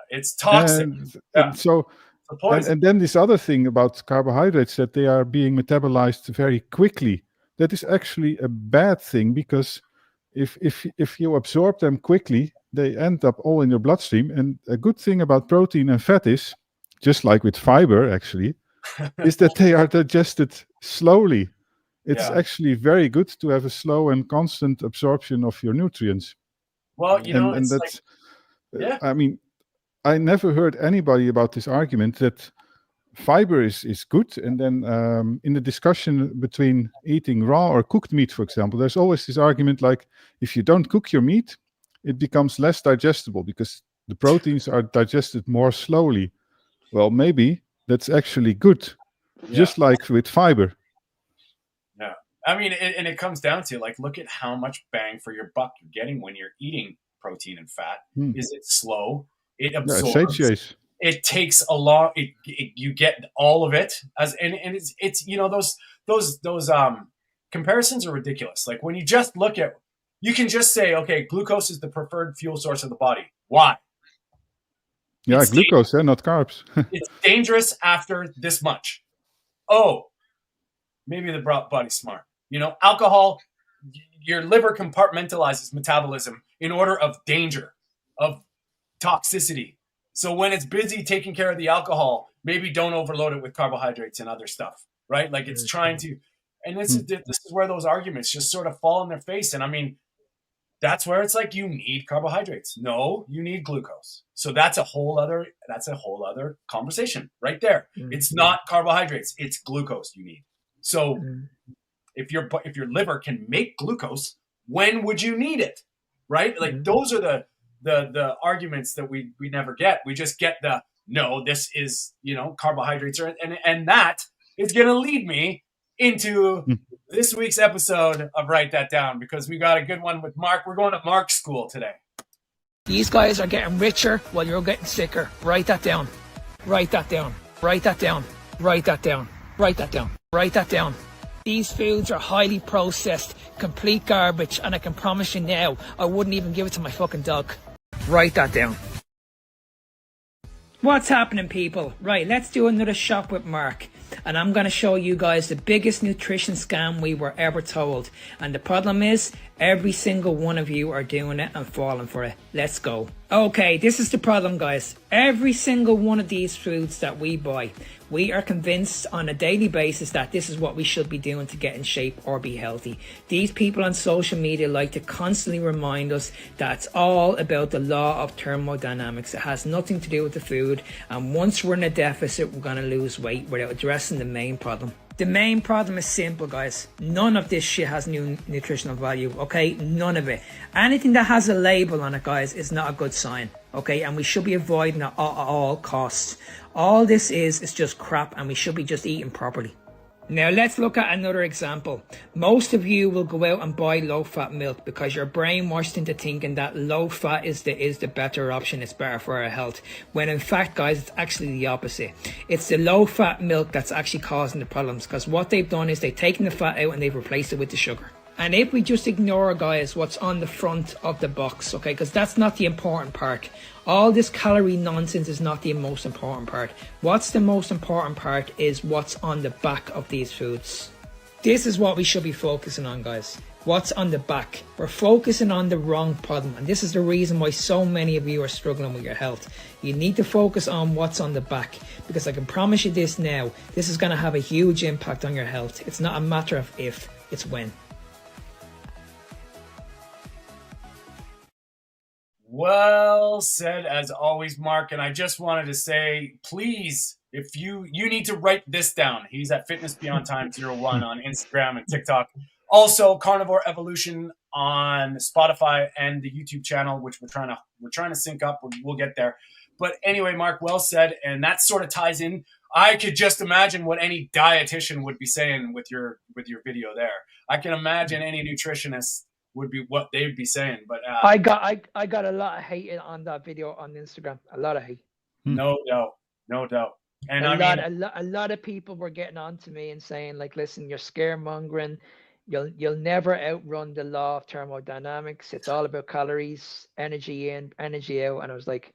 It's toxic. And so, and then this other thing about carbohydrates, that they are being metabolized very quickly. That is actually a bad thing because if you absorb them quickly, they end up all in your bloodstream. And a good thing about protein and fat is, just like with fiber actually, is that they are digested slowly. It's actually very good to have a slow and constant absorption of your nutrients. Well, you know, and that's, I mean, I never heard anybody about this argument that fiber is good. And then in the discussion between eating raw or cooked meat, for example, there's always this argument like, if you don't cook your meat, it becomes less digestible because the proteins are digested more slowly. Well, maybe that's actually good, just like with fiber. Yeah. I mean, and it comes down to like, look at how much bang for your buck you're getting when you're eating protein and fat. Is it slow? It absorbs. It takes a long. You get all of it and it's you know those comparisons are ridiculous. Like when you just look at, you can just say, okay, glucose is the preferred fuel source of the body. Why? Yeah, it's glucose, not carbs. It's dangerous after this much. Oh, maybe the body's smart. You know, alcohol, your liver compartmentalizes metabolism in order of danger, of toxicity. So when it's busy taking care of the alcohol, maybe don't overload it with carbohydrates and other stuff, right? Like it's trying to, and this is where those arguments just sort of fall in their face. And I mean, that's where it's like, you need carbohydrates. No, you need glucose. So that's a whole other conversation right there. It's not carbohydrates, it's glucose you need. So if your liver can make glucose, when would you need it? Right? Like those are the arguments that we never get. We just get no, this is, you know, carbohydrates are, and that is going to lead me into this week's episode of Write That Down, because we got a good one with Mark. We're going to Mark's school today. These guys are getting richer while you're getting sicker. Write that down. Write that down. Write that down. Write that down. Write that down. Write that down. These foods are highly processed, complete garbage, and I can promise you now, I wouldn't even give it to my fucking dog. Write that down. What's happening, people? Right, let's do another shot with Mark. And I'm going to show you guys the biggest nutrition scam we were ever told. And the problem is, every single one of you are doing it and falling for it. Let's go. Okay, this is the problem, guys. Every single one of these foods that we buy, we are convinced on a daily basis that this is what we should be doing to get in shape or be healthy. These people on social media like to constantly remind us that it's all about the law of thermodynamics. It has nothing to do with the food. And once we're in a deficit, we're going to lose weight without addressing the main problem. The main problem is simple, guys. None of this shit has new nutritional value, okay? None of it. Anything that has a label on it, guys, is not a good sign, okay? And we should be avoiding it at all costs. All this is just crap, and we should be just eating properly. Now let's look at another example. Most of you will go out and buy low-fat milk because you're brainwashed into thinking that low-fat is the better option, it's better for our health. When in fact, guys, it's actually the opposite. It's the low-fat milk that's actually causing the problems, because what they've done is they've taken the fat out and they've replaced it with the sugar. And if we just ignore, guys, what's on the front of the box, okay, because that's not the important part. All this calorie nonsense is not the most important part. What's the most important part is what's on the back of these foods. This is what we should be focusing on, guys. What's on the back. We're focusing on the wrong problem. And this is the reason why so many of you are struggling with your health. You need to focus on what's on the back. Because I can promise you this now, this is going to have a huge impact on your health. It's not a matter of if, it's when. Well said, as always, Mark. And I just wanted to say, please, if you need to write this down. He's at Fitness Beyond Time 01 on Instagram and TikTok. Also, Carnivore Evolution on Spotify and the YouTube channel, which we're trying to sync up. We'll get there. But anyway, Mark, well said. And that sort of ties in. I could just imagine what any dietitian would be saying with your video there. I can imagine any nutritionist would be what they'd be saying. But I got a lot of hate on that video on Instagram. A lot of hate. No doubt. And a lot of people were getting on to me and saying, like, listen, you're scaremongering. You'll never outrun the law of thermodynamics. It's all about calories, energy in, energy out. And I was like,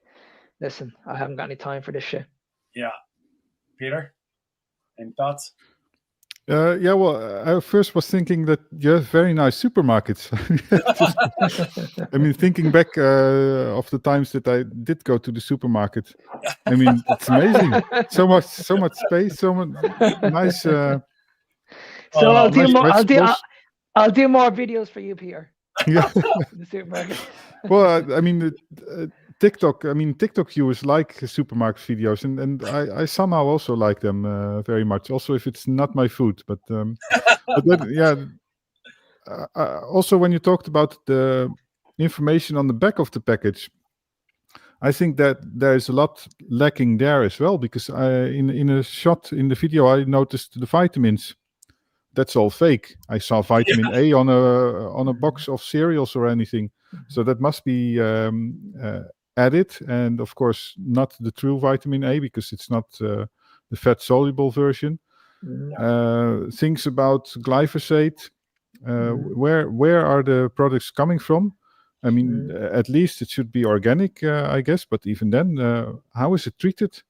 listen, I haven't got any time for this shit. Yeah. Peter, any thoughts? I first was thinking that you have very nice supermarkets. I mean, thinking back of the times that I did go to the supermarket, I mean, it's amazing. So much space, so much nice. So I'll do more videos for you, Peter. Yeah. The supermarket. Well, I mean, TikTok viewers like supermarket videos, and I somehow also like them very much. Also, if it's not my food, but also when you talked about the information on the back of the package, I think that there is a lot lacking there as well, because in a shot in the video I noticed the vitamins. That's all fake. I saw vitamin A on a box of cereals or anything, so that must be added, and of course not the true vitamin A, because it's not the fat soluble version. Things about glyphosate, where are the products coming from? I mean, at least it should be organic, I guess, but even then, how is it treated?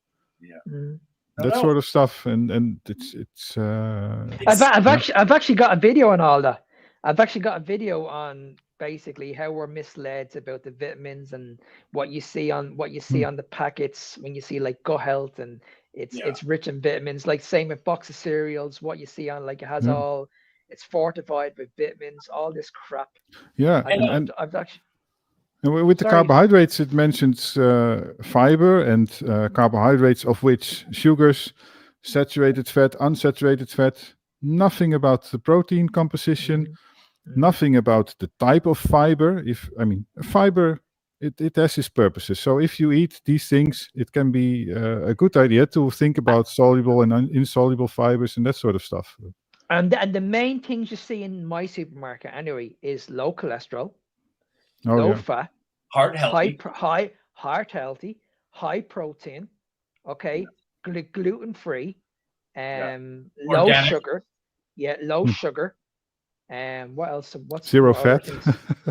That sort of stuff, and it's I've actually got a video on all that. I've actually got a video on basically how we're misled about the vitamins and what you see on the packets when you see like gut health, and it's rich in vitamins. Like same with box of cereals, what you see on, like, it has it's fortified with vitamins, all this crap. Yeah, I've actually. And with the carbohydrates, it mentions fiber and carbohydrates, of which sugars, saturated fat, unsaturated fat. Nothing about the protein composition. Nothing about the type of fiber. Fiber, it has its purposes. So if you eat these things, it can be a good idea to think about soluble and insoluble fibers and that sort of stuff. And the main things you see in my supermarket anyway is low cholesterol, low fat, heart healthy, high protein, okay, gluten free, low organic. Sugar, low sugar. What else? Zero fat.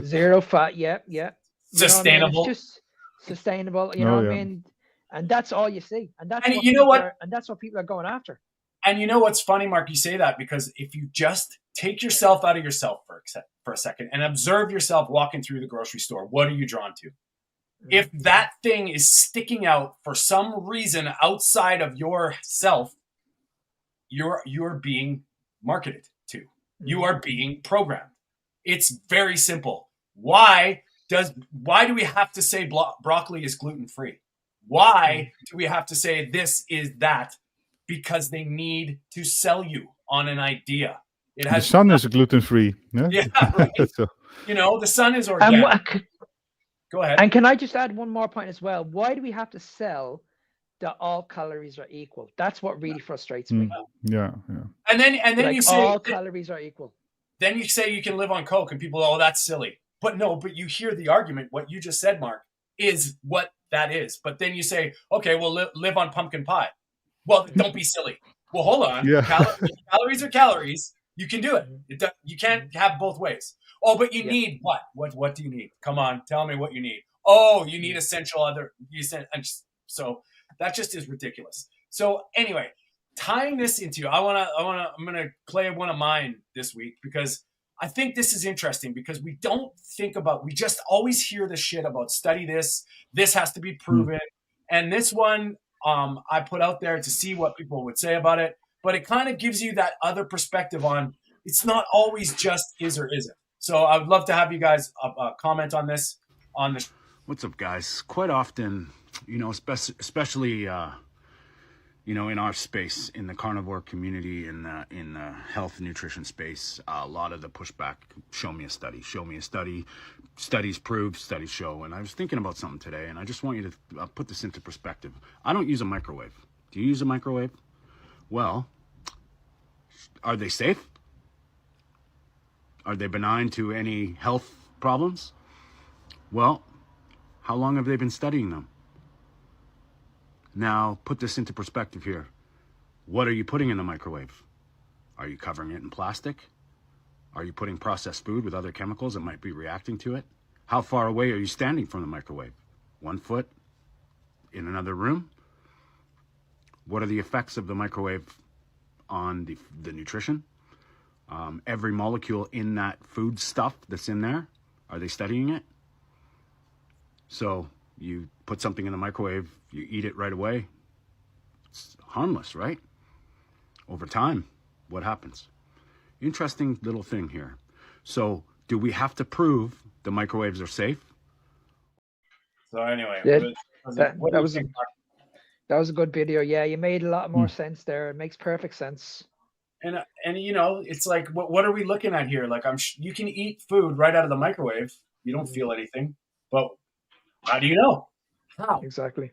Zero fat. Yeah. Sustainable. It's just sustainable. You know what I mean? And that's all you see. And that's what people are going after. And you know what's funny, Mark? You say that because if you just take yourself out of yourself for a second and observe yourself walking through the grocery store, what are you drawn to? If that thing is sticking out for some reason outside of yourself, you're being marketed to. You are being programmed. It's very simple. Why do we have to say broccoli is gluten-free? Why do we have to say this is that? Because they need to sell you on an idea. It has the sun is gluten-free. Yeah, yeah, right. So, The sun is organic. And, Go ahead. and can I just add one more point as well? Why do we have to sell that all calories are equal? That's what really frustrates me. yeah. And then Like, you say all calories are equal. Then you say you can live on Coke, and people, oh, that's silly. But no, but you hear the argument. What you just said, Mark, is what that is. But then you say, okay, well, live on pumpkin pie. Well, don't be silly. Well, hold on. Yeah. Calories are calories. You can do it. You can't have both ways. Oh, but you need what? What do you need? Come on, tell me what you need. Oh, you need essential other. So that just is ridiculous. So anyway, tying this into, I'm gonna play one of mine this week because I think this is interesting because we just always hear the shit about study this has to be proven. And this one I put out there to see what people would say about it, but it kind of gives you that other perspective on it's not always just is or isn't. So I would love to have you guys comment on this. What's up, guys? Quite often, especially in our space, in the carnivore community, in the health and nutrition space, a lot of the pushback, show me a study, studies prove, studies show. And I was thinking about something today, and I just want you to put this into perspective. I don't use a microwave. Do you use a microwave? Well, are they safe? Are they benign to any health problems? Well, how long have they been studying them? Now, put this into perspective here. What are you putting in the microwave? Are you covering it in plastic? Are you putting processed food with other chemicals that might be reacting to it? How far away are you standing from the microwave? 1 foot? In another room? What are the effects of the microwave on the nutrition? Every molecule in that food stuff that's in there, are they studying it? So you put something in the microwave, you eat it right away. It's harmless, right? Over time, what happens? Interesting little thing here. So do we have to prove the microwaves are safe? So anyway, that was a good video. Yeah, you made a lot more sense there. It makes perfect sense. And it's like, what are we looking at here? Like, you can eat food right out of the microwave. You don't feel anything, but how do you know? How? Exactly.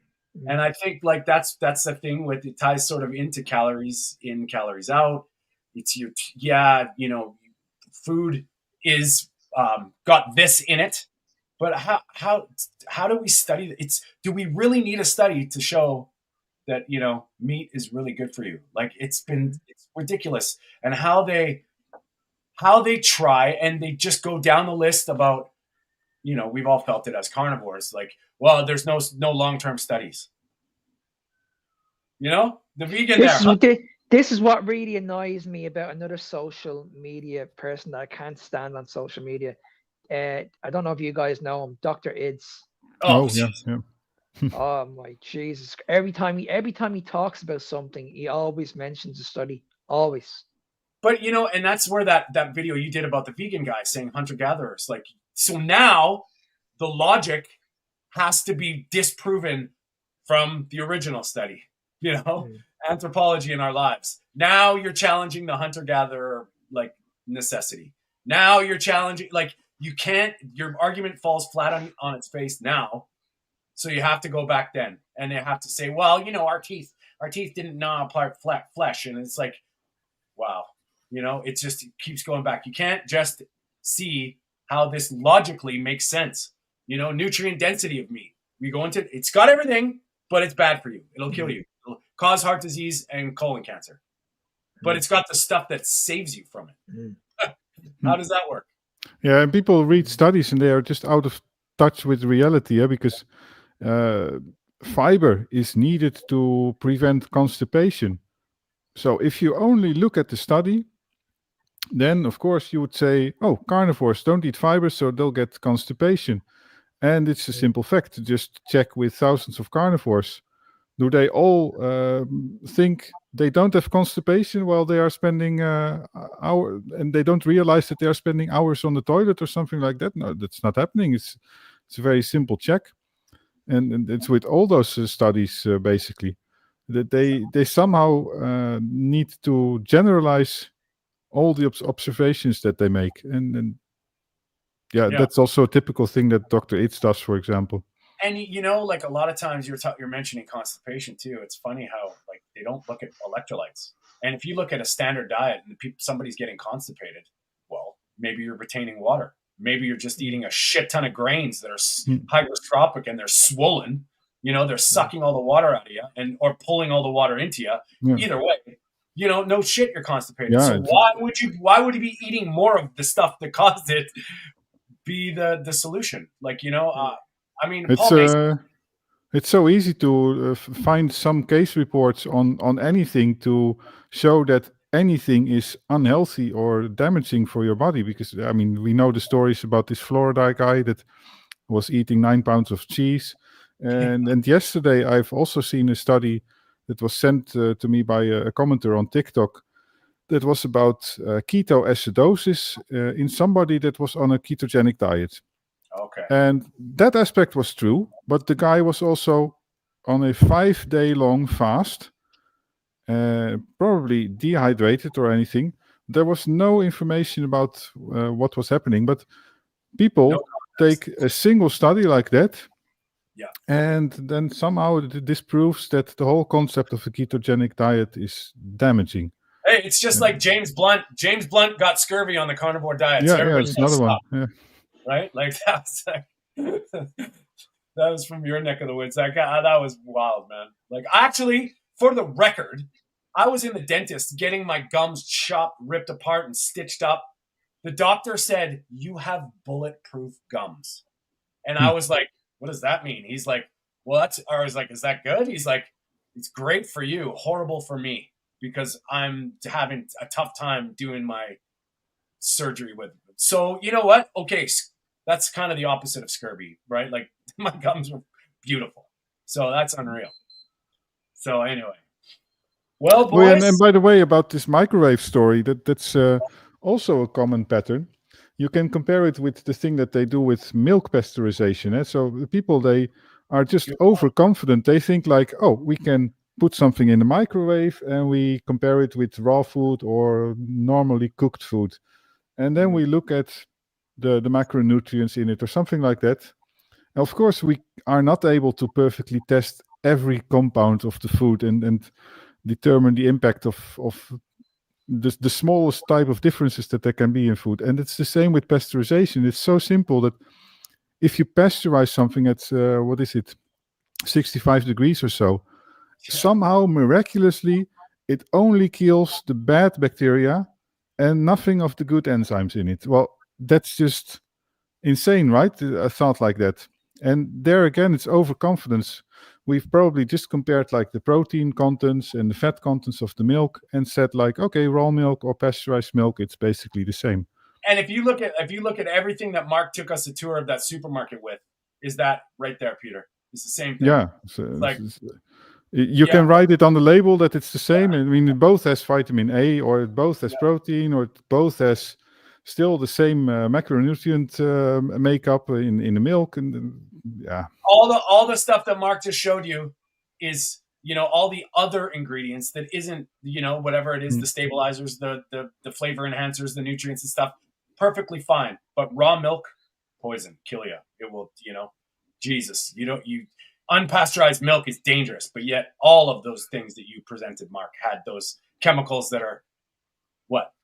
And I think like that's the thing with it ties sort of into calories in, calories out. It's food is got this in it, but how do we study it? Do we really need a study to show that meat is really good for you? Like it's ridiculous. And how they try and they just go down the list about, we've all felt it as carnivores, like, well, there's no long-term studies. The vegan This is what really annoys me about another social media person that I can't stand on social media. I don't know if you guys know him, Dr. Ids. Oh yeah. Oh my Jesus! Every time he talks about something, he always mentions a study. Always. But and that's where that video you did about the vegan guy saying hunter-gatherers, like, so now the logic has to be disproven from the original study, anthropology in our lives. Now you're challenging the hunter-gatherer, like, necessity. Now you're challenging, like, you can't, your argument falls flat on its face now. So you have to go back then and they have to say, well, our teeth didn't gnaw apart flesh. And it's like, wow, it just keeps going back. You can't just see how this logically makes sense. Nutrient density of meat. We go into, it's got everything, but it's bad for you. It'll kill you. It'll cause heart disease and colon cancer. But it's got the stuff that saves you from it. How does that work? Yeah, and people read studies and they are just out of touch with reality, because fiber is needed to prevent constipation. So if you only look at the study, then of course you would say, oh, carnivores don't eat fiber, so they'll get constipation. And it's a simple fact. Just check with thousands of carnivores. Do they all think they don't have constipation while they are spending hours, and they don't realize that they are spending hours on the toilet or something like that? No, that's not happening. It's a very simple check, and it's with all those studies basically that they somehow need to generalize all the observations that they make, and yeah, that's also a typical thing that Dr. Itz does, for example. And like a lot of times you're mentioning constipation too. It's funny how like they don't look at electrolytes. And if you look at a standard diet and somebody's getting constipated, well, maybe you're retaining water. Maybe you're just eating a shit ton of grains that are hygroscopic and they're swollen. They're sucking all the water out of you or pulling all the water into you. Yeah. Either way, no shit, you're constipated. Yeah, so why would you be eating more of the stuff that caused it? Be the solution? Like I mean, it's so easy to find some case reports on anything to show that anything is unhealthy or damaging for your body. Because, I mean, we know the stories about this Florida guy that was eating 9 pounds of cheese. And yesterday, I've also seen a study that was sent to me by a commenter on TikTok that was about ketoacidosis in somebody that was on a ketogenic diet. Okay. And that aspect was true, but the guy was also on a 5-day-long fast, probably dehydrated or anything. There was no information about what was happening, but people take a single study like that, and then somehow this proves that the whole concept of a ketogenic diet is damaging. Hey, it's just like James Blunt. James Blunt got scurvy on the carnivore diet. Yeah, so it's another one. Yeah. Right? Like that was from your neck of the woods. That was wild, man. Like, actually, for the record, I was in the dentist getting my gums chopped, ripped apart, and stitched up. The doctor said, "You have bulletproof gums." And I was like, "What does that mean?" He's like, "Well, I was like, is that good?" He's like, "It's great for you, horrible for me, because I'm having a tough time doing my surgery with it." So you know what? Okay, that's kind of the opposite of scurvy, right? Like, my gums were beautiful. So that's unreal. So anyway. Well, boys. And by the way, about this microwave story, that's also a common pattern. You can compare it with the thing that they do with milk pasteurization. So the people, they are just overconfident. They think like, oh, we can put something in the microwave and we compare it with raw food or normally cooked food. And then we look at the macronutrients in it or something like that. And of course, we are not able to perfectly test every compound of the food and determine the impact of the smallest type of differences that there can be in food. And it's the same with pasteurization. It's so simple that if you pasteurize something at, 65 degrees or so, somehow miraculously, it only kills the bad bacteria and nothing of the good enzymes in it. Well, that's just insane, right? A thought like that. And there again, it's overconfidence. We've probably just compared like the protein contents and the fat contents of the milk and said like, okay, raw milk or pasteurized milk, it's basically the same. And if you look at everything that Mark took us a tour of that supermarket with, is that right there, Peter? It's the same thing. Yeah. You can write it on the label that it's the same. I mean, it both has vitamin A, or it both has protein, or it both has still the same macronutrient makeup in the milk, and all the stuff that Mark just showed you is all the other ingredients that isn't whatever it is, the stabilizers, the flavor enhancers, the nutrients and stuff, perfectly fine. But raw milk, poison, kill you. It will, Jesus, unpasteurized milk is dangerous, but yet all of those things that you presented, Mark, had those chemicals that are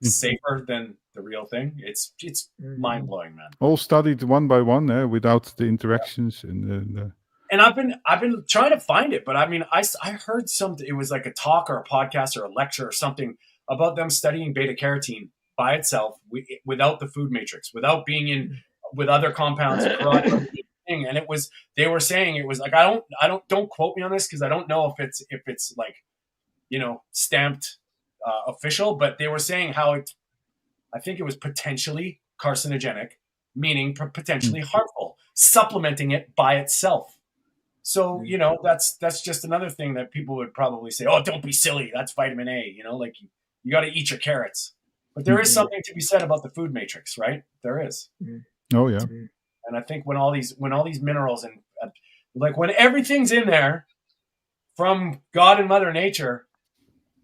safer than the real thing. It's mind blowing, man. All studied one by one, without the interactions and. And I've been trying to find it, but I mean, I heard something. It was like a talk or a podcast or a lecture or something about them studying beta carotene by itself without the food matrix, without being in with other compounds. And they were saying it was like, don't quote me on this because I don't know if it's like, stamped official, but they were saying how I think it was potentially carcinogenic, meaning potentially harmful. supplementing it by itself. So, you know, that's just another thing that people would probably say, oh, don't be silly. That's vitamin A, you know, like you got to eat your carrots. But there is something to be said about the food matrix, right? There is. Oh yeah. And I think when all these minerals and like when everything's in there from God and Mother Nature,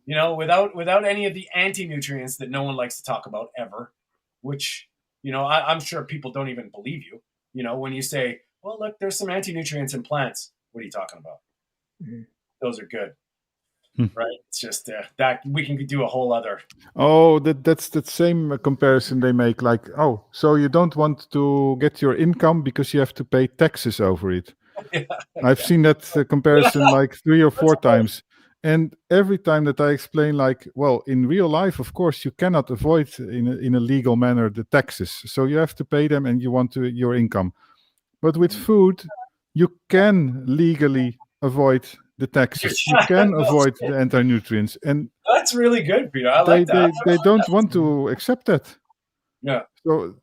you know, without any of the anti-nutrients that no one likes to talk about ever, which, you know, I'm sure people don't even believe you. You know, when you say, well, look, there's some anti-nutrients in plants. What are you talking about? Those are good. Right? It's just that we can do a whole other. Oh, that's the same comparison they make. Like, oh, so you don't want to get your income because you have to pay taxes over it. Yeah. I've seen that comparison like 3 or 4 times. And every time that I explain, like, well, in real life, of course, you cannot avoid in a legal manner the taxes. So you have to pay them and you want your income. But with food, you can legally avoid the taxes. You can avoid the anti-nutrients. And that's really good, Peter. I like that. They don't want to accept that. Yeah. So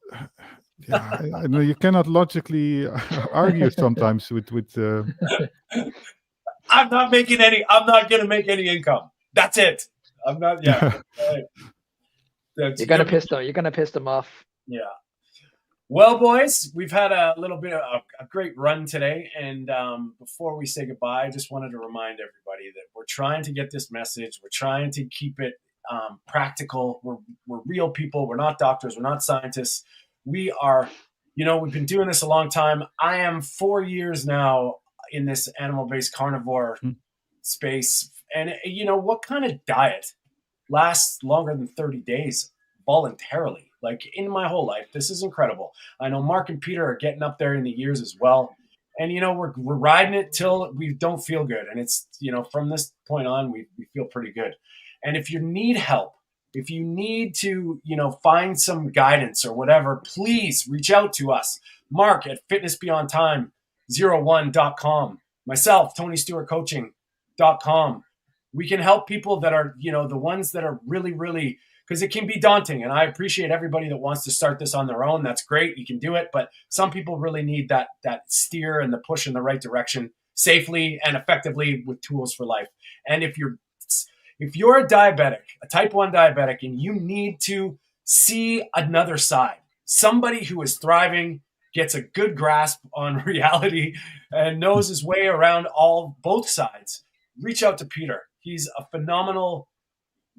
yeah, I know you cannot logically argue sometimes with I'm not going to make any income. That's it. I'm not. Yeah. You're gonna piss them off. Yeah. Well, boys, we've had a little bit of a great run today. And before we say goodbye, I just wanted to remind everybody that we're trying to get this message. We're trying to keep it practical. We're real people. We're not doctors. We're not scientists. We are, you know, we've been doing this a long time. I am 4 years now in this animal-based carnivore space. And, you know, what kind of diet lasts longer than 30 days voluntarily? Like in my whole life, this is incredible. I know Mark and Peter are getting up there in the years as well. And, you know, we're riding it till we don't feel good. And it's, you know, from this point on, we feel pretty good. And if you need help, if you need to, you know, find some guidance or whatever, please reach out to us. Mark at fitnessbeyondtime01.com. Myself, TonyStewartCoaching.com. We can help people that are, you know, the ones that are really, really, because it can be daunting. And I appreciate everybody that wants to start this on their own. That's great. You can do it. But some people really need that steer and the push in the right direction safely and effectively with tools for life. And if you're a diabetic, a type 1 diabetic, and you need to see another side, somebody who is thriving, gets a good grasp on reality and knows his way around both sides, reach out to Peter. He's a phenomenal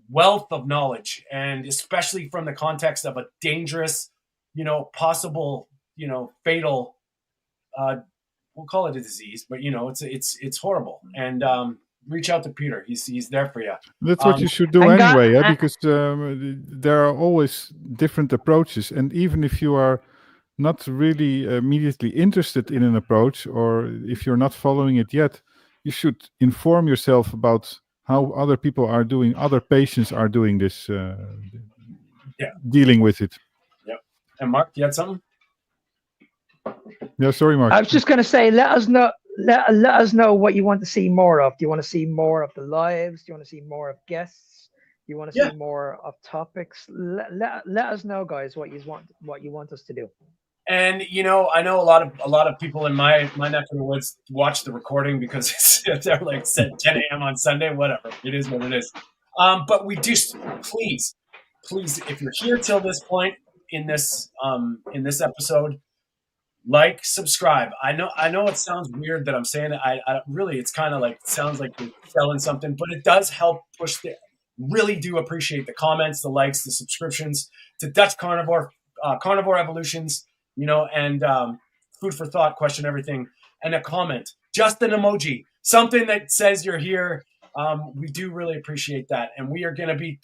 wealth of knowledge, and especially from the context of a dangerous, you know, possible, you know, fatal, we'll call it a disease, but you know, it's horrible. And reach out to Peter. He's there for you. That's what you should do anyway, because there are always different approaches. And even if you are not really immediately interested in an approach, or if you're not following it yet, you should inform yourself about how other people are doing, other patients are doing this, dealing with it. Yep. And Mark, you had something? Yeah, sorry, Mark. I was just going to say, let us know what you want to see more of. Do you want to see more of the lives? Do you want to see more of guests? Do you want to see more of topics? Let us know, guys, what you want us to do. And you know, I know a lot of people in my neck of the woods watch the recording because they're like said 10 a.m. on Sunday. Whatever, it is what it is. But we just please, if you're here till this point in this episode, like, subscribe. I know it sounds weird that I'm saying it. I really, it's kind of like sounds like you're selling something, but it does help push the. Really do appreciate the comments, the likes, the subscriptions to Dutch Carnivore, Carnivore Evolutions. You know, and food for thought, question everything, and a comment, just an emoji, something that says you're here. We do really appreciate that, and we are going to be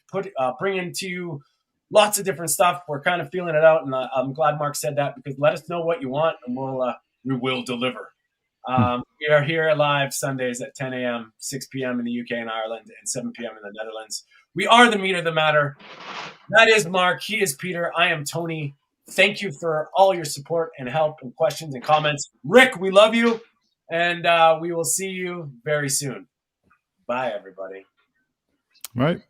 bringing to you lots of different stuff. We're kind of feeling it out, and I'm glad Mark said that, because let us know what you want, and we will deliver. We are here live Sundays at 10 a.m., 6 p.m. in the UK and Ireland, and 7 p.m. in the Netherlands. We are the meat of the matter. That is Mark. He is Peter. I am Tony. Thank you for all your support and help and questions and comments. Rick, we love you, and we will see you very soon. Bye, everybody. Right.